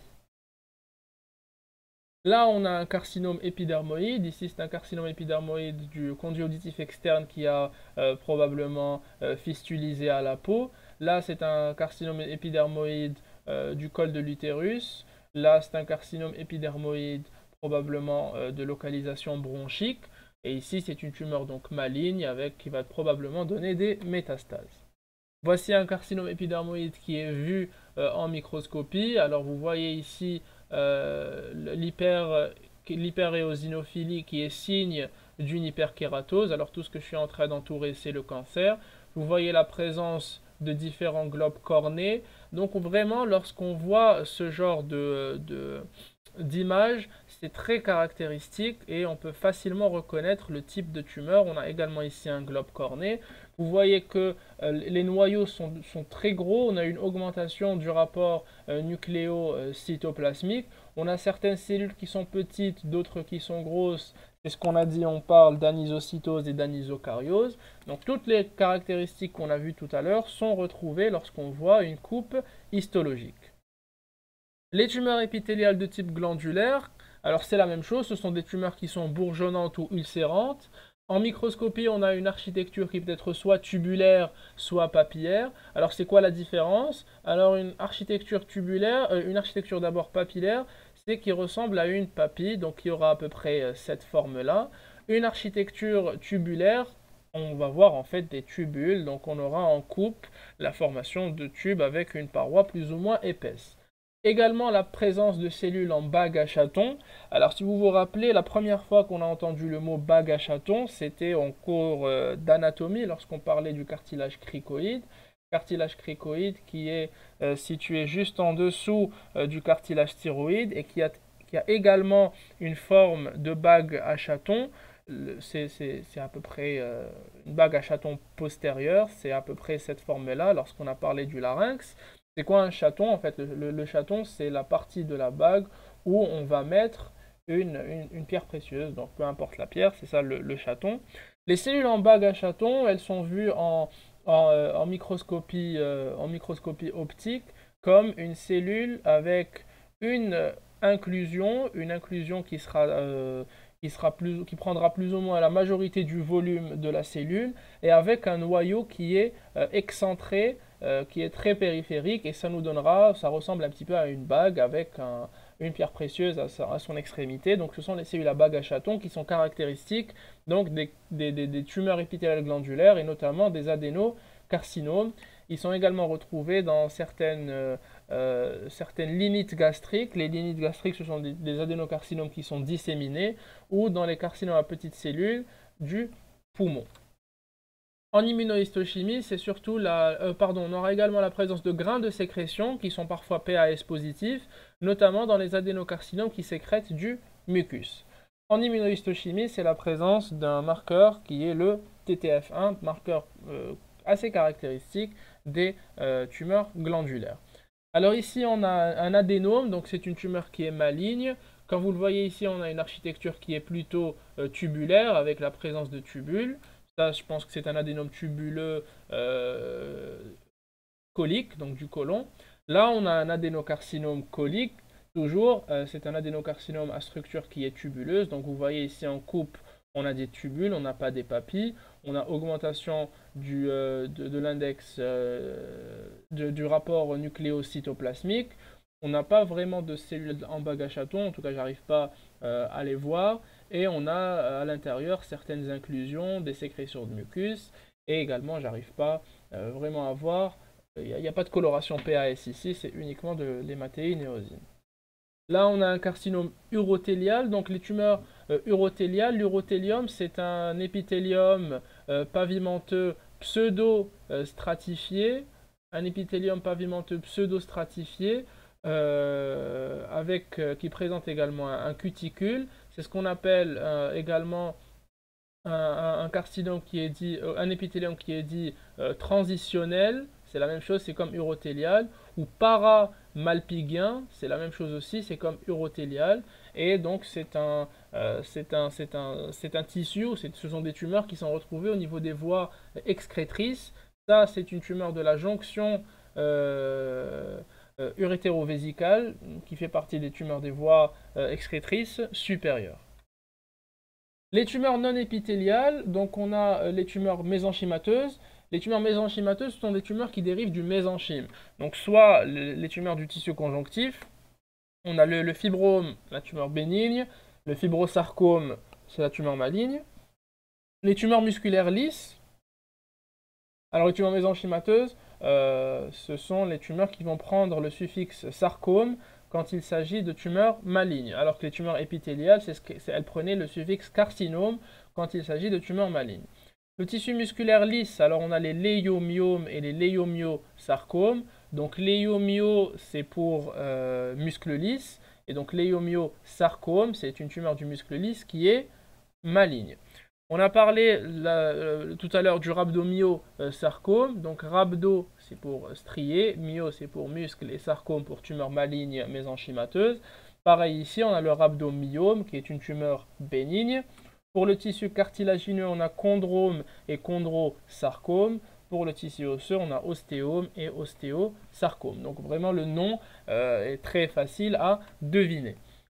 Speaker 1: Là, on a un carcinome épidermoïde. Ici, c'est un carcinome épidermoïde du conduit auditif externe qui a probablement fistulisé à la peau. Là, c'est un carcinome épidermoïde du col de l'utérus. Là, c'est un carcinome épidermoïde probablement de localisation bronchique. Et ici, c'est une tumeur donc maligne qui va probablement donner des métastases. Voici un carcinome épidermoïde qui est vu en microscopie. Alors vous voyez ici l'hyperéosinophilie qui est signe d'une hyperkératose. Alors tout ce que je suis en train d'entourer, c'est le cancer. Vous voyez la présence de différents globes cornés. Donc vraiment, lorsqu'on voit ce genre d'image, c'est très caractéristique et on peut facilement reconnaître le type de tumeur. On a également ici un globe corné. Vous voyez que les noyaux sont très gros. On a une augmentation du rapport nucléo-cytoplasmique. On a certaines cellules qui sont petites, d'autres qui sont grosses. C'est ce qu'on a dit, on parle d'anisocytose et d'anisocariose. Donc toutes les caractéristiques qu'on a vues tout à l'heure sont retrouvées lorsqu'on voit une coupe histologique. Les tumeurs épithéliales de type glandulaire, alors c'est la même chose, ce sont des tumeurs qui sont bourgeonnantes ou ulcérantes. En microscopie, on a une architecture qui peut être soit tubulaire, soit papillaire. Alors c'est quoi la différence? Alors une architecture tubulaire, une architecture d'abord papillaire, c'est qui ressemble à une papille, donc il y aura à peu près cette forme-là. Une architecture tubulaire, on va voir en fait des tubules, donc on aura en coupe la formation de tubes avec une paroi plus ou moins épaisse. Également la présence de cellules en bague à chatons. Alors si vous vous rappelez, la première fois qu'on a entendu le mot bague à chatons, c'était en cours d'anatomie lorsqu'on parlait du cartilage cricoïde. Cartilage cricoïde qui est situé juste en dessous du cartilage thyroïde et qui a également une forme de bague à chatons. C'est à peu près une bague à chatons postérieure, c'est à peu près cette forme-là lorsqu'on a parlé du larynx. C'est quoi un chaton? En fait, le chaton, c'est la partie de la bague où on va mettre une pierre précieuse. Donc, peu importe la pierre, c'est ça le chaton. Les cellules en bague à chaton, elles sont vues en microscopie optique comme une cellule avec une inclusion qui prendra plus ou moins la majorité du volume de la cellule et avec un noyau qui est excentré, qui est très périphérique et ça nous donnera, ça ressemble un petit peu à une bague avec une pierre précieuse à son extrémité. Donc ce sont les cellules à bague à chaton qui sont caractéristiques donc des tumeurs épithéliales glandulaires et notamment des adénocarcinomes. Ils sont également retrouvés dans certaines linites gastriques. Les linites gastriques, ce sont des adénocarcinomes qui sont disséminés ou dans les carcinomes à petites cellules du poumon. En immunohistochimie, c'est surtout on aura également la présence de grains de sécrétion qui sont parfois PAS positifs, notamment dans les adénocarcinomes qui sécrètent du mucus. En immunohistochimie, c'est la présence d'un marqueur qui est le TTF1, marqueur assez caractéristique des tumeurs glandulaires. Alors ici, on a un adénome, donc c'est une tumeur qui est maligne. Comme vous le voyez ici, on a une architecture qui est plutôt tubulaire avec la présence de tubules. Ça, je pense que c'est un adénome tubuleux colique, donc du côlon. Là, on a un adénocarcinome colique. Toujours, c'est un adénocarcinome à structure qui est tubuleuse. Donc vous voyez ici en coupe, on a des tubules, on n'a pas des papilles. On a augmentation de l'index du rapport nucléocytoplasmique. On n'a pas vraiment de cellules en bague à chaton, en tout cas j'arrive pas à les voir. Et on a à l'intérieur certaines inclusions, des sécrétions de mucus. Et également j'arrive pas vraiment à voir. Il n'y a pas de coloration PAS ici, c'est uniquement de l'hématéinéosine. Là, on a un carcinome urothélial. Donc, les tumeurs urothéliales, l'urothélium, c'est un épithélium pavimenteux pseudo-stratifié. Un épithélium pavimenteux pseudo-stratifié qui présente également un cuticule. C'est ce qu'on appelle également un carcinome qui est dit, un épithélium qui est dit transitionnel, c'est la même chose, c'est comme urothélial, ou paramalpigien, c'est la même chose aussi, c'est comme urothélial, et donc c'est un tissu, ce sont des tumeurs qui sont retrouvées au niveau des voies excrétrices. Ça, c'est une tumeur de la jonction urétéro-vésicale, qui fait partie des tumeurs des voies excrétrices supérieures. Les tumeurs non épithéliales, donc on a les tumeurs mésenchymateuses. Les tumeurs mésenchymateuses sont des tumeurs qui dérivent du mésenchyme. Donc soit les tumeurs du tissu conjonctif, on a le fibrome, la tumeur bénigne, le fibrosarcome, c'est la tumeur maligne. Les tumeurs musculaires lisses, alors les tumeurs mésenchymateuses, ce sont les tumeurs qui vont prendre le suffixe sarcome quand il s'agit de tumeurs malignes, alors que les tumeurs épithéliales, elles prenaient le suffixe carcinome quand il s'agit de tumeurs malignes. Le tissu musculaire lisse, alors on a les léiomyomes et les léiomyosarcomes. Donc léiomyo, c'est pour muscle lisse, et donc léiomyosarcome, c'est une tumeur du muscle lisse qui est maligne. On a parlé tout à l'heure du rhabdomyosarcome. Donc rhabdo, c'est pour strié, myo, c'est pour muscle, et sarcome pour tumeur maligne mésenchymateuse. Pareil ici, on a le rhabdomyome, qui est une tumeur bénigne. Pour le tissu cartilagineux, on a chondrome et chondrosarcome. pour le tissu osseux, on a ostéome et ostéosarcome. Donc vraiment le nom est très facile à deviner.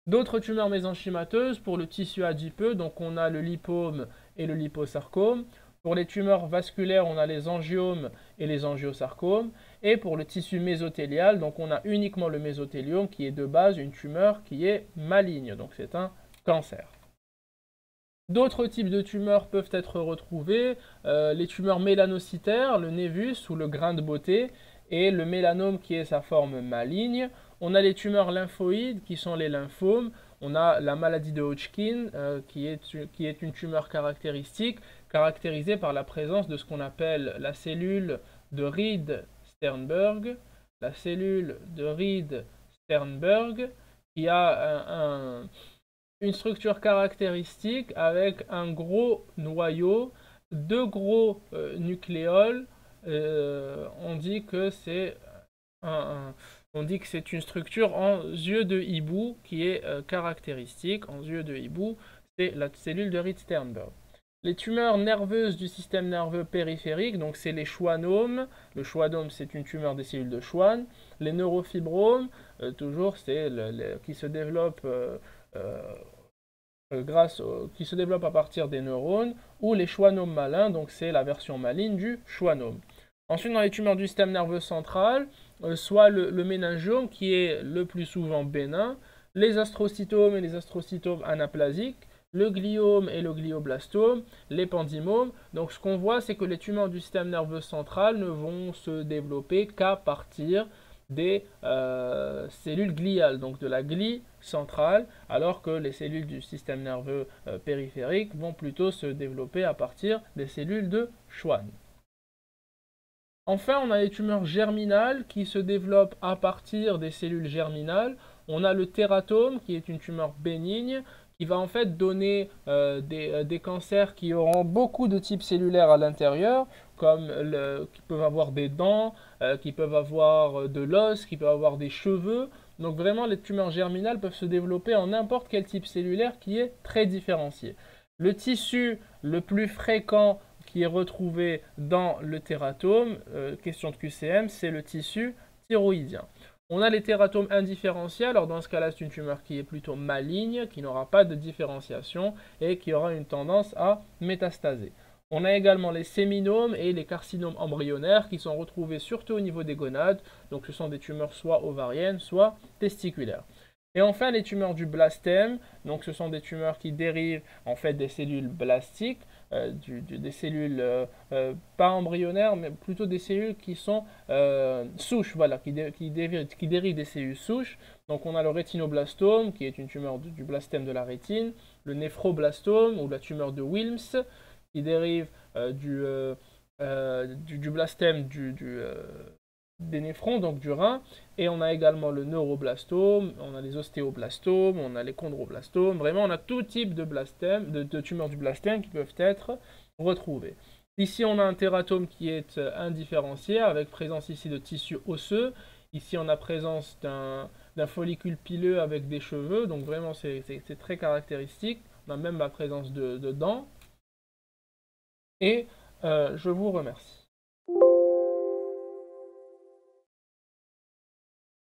Speaker 1: D'autres tumeurs mésenchymateuses pour le tissu adipeux, donc on a le lipome et le liposarcome. Pour les tumeurs vasculaires, on a les angiomes et les angiosarcomes. Et pour le tissu mésothélial, donc on a uniquement le mésothéliome qui est de base une tumeur qui est maligne, donc c'est un cancer. D'autres types de tumeurs peuvent être retrouvés, les tumeurs mélanocytaires, le névus ou le grain de beauté, et le mélanome qui est sa forme maligne. On a les tumeurs lymphoïdes qui sont les lymphomes. On a la maladie de Hodgkin qui est une tumeur caractéristique, caractérisée par la présence de ce qu'on appelle la cellule de Reed-Sternberg. La cellule de Reed-Sternberg qui a une structure caractéristique avec un gros noyau, deux gros nucléoles. On dit que c'est une structure en yeux de hibou qui est caractéristique. En yeux de hibou, c'est la cellule de Reed-Sternberg. Les tumeurs nerveuses du système nerveux périphérique, donc c'est les schwannomes. Le schwannome, c'est une tumeur des cellules de Schwann. Les neurofibromes, toujours, c'est qui se développent qui se développe à partir des neurones, ou les schwannomes malins, donc c'est la version maligne du schwannome. Ensuite, dans les tumeurs du système nerveux central, soit le méningiome qui est le plus souvent bénin, les astrocytomes et les astrocytomes anaplasiques, le gliome et le glioblastome, l'épendymome. Donc ce qu'on voit, c'est que les tumeurs du système nerveux central ne vont se développer qu'à partir des cellules gliales, donc de la glie centrale, alors que les cellules du système nerveux périphérique vont plutôt se développer à partir des cellules de Schwann. Enfin, on a les tumeurs germinales qui se développent à partir des cellules germinales. On a le tératome qui est une tumeur bénigne qui va en fait donner des cancers qui auront beaucoup de types cellulaires à l'intérieur, comme qui peuvent avoir des dents, qui peuvent avoir de l'os, qui peuvent avoir des cheveux. Donc vraiment, les tumeurs germinales peuvent se développer en n'importe quel type cellulaire qui est très différencié. Le tissu le plus fréquent qui est retrouvé dans le tératome, question de QCM, c'est le tissu thyroïdien. On a les tératomes indifférenciés, alors dans ce cas-là, c'est une tumeur qui est plutôt maligne, qui n'aura pas de différenciation et qui aura une tendance à métastaser. On a également les séminomes et les carcinomes embryonnaires qui sont retrouvés surtout au niveau des gonades, donc ce sont des tumeurs soit ovariennes, soit testiculaires. Et enfin, les tumeurs du blastème, donc ce sont des tumeurs qui dérivent en fait des cellules blastiques, des cellules pas embryonnaires, mais plutôt des cellules qui sont souches, voilà, qui dérivent des cellules souches. Donc on a le rétinoblastome, qui est une tumeur du blastème de la rétine, le néphroblastome, ou la tumeur de Wilms, qui dérive du blastème des néphrons, donc du rein, et on a également le neuroblastome, on a les ostéoblastomes, on a les chondroblastomes, vraiment on a tout type de tumeurs du blastème qui peuvent être retrouvées. Ici on a un tératome qui est indifférencié, avec présence ici de tissu osseux, ici on a présence d'un follicule pileux avec des cheveux, donc vraiment c'est très caractéristique, on a même la présence de dents, et je vous remercie.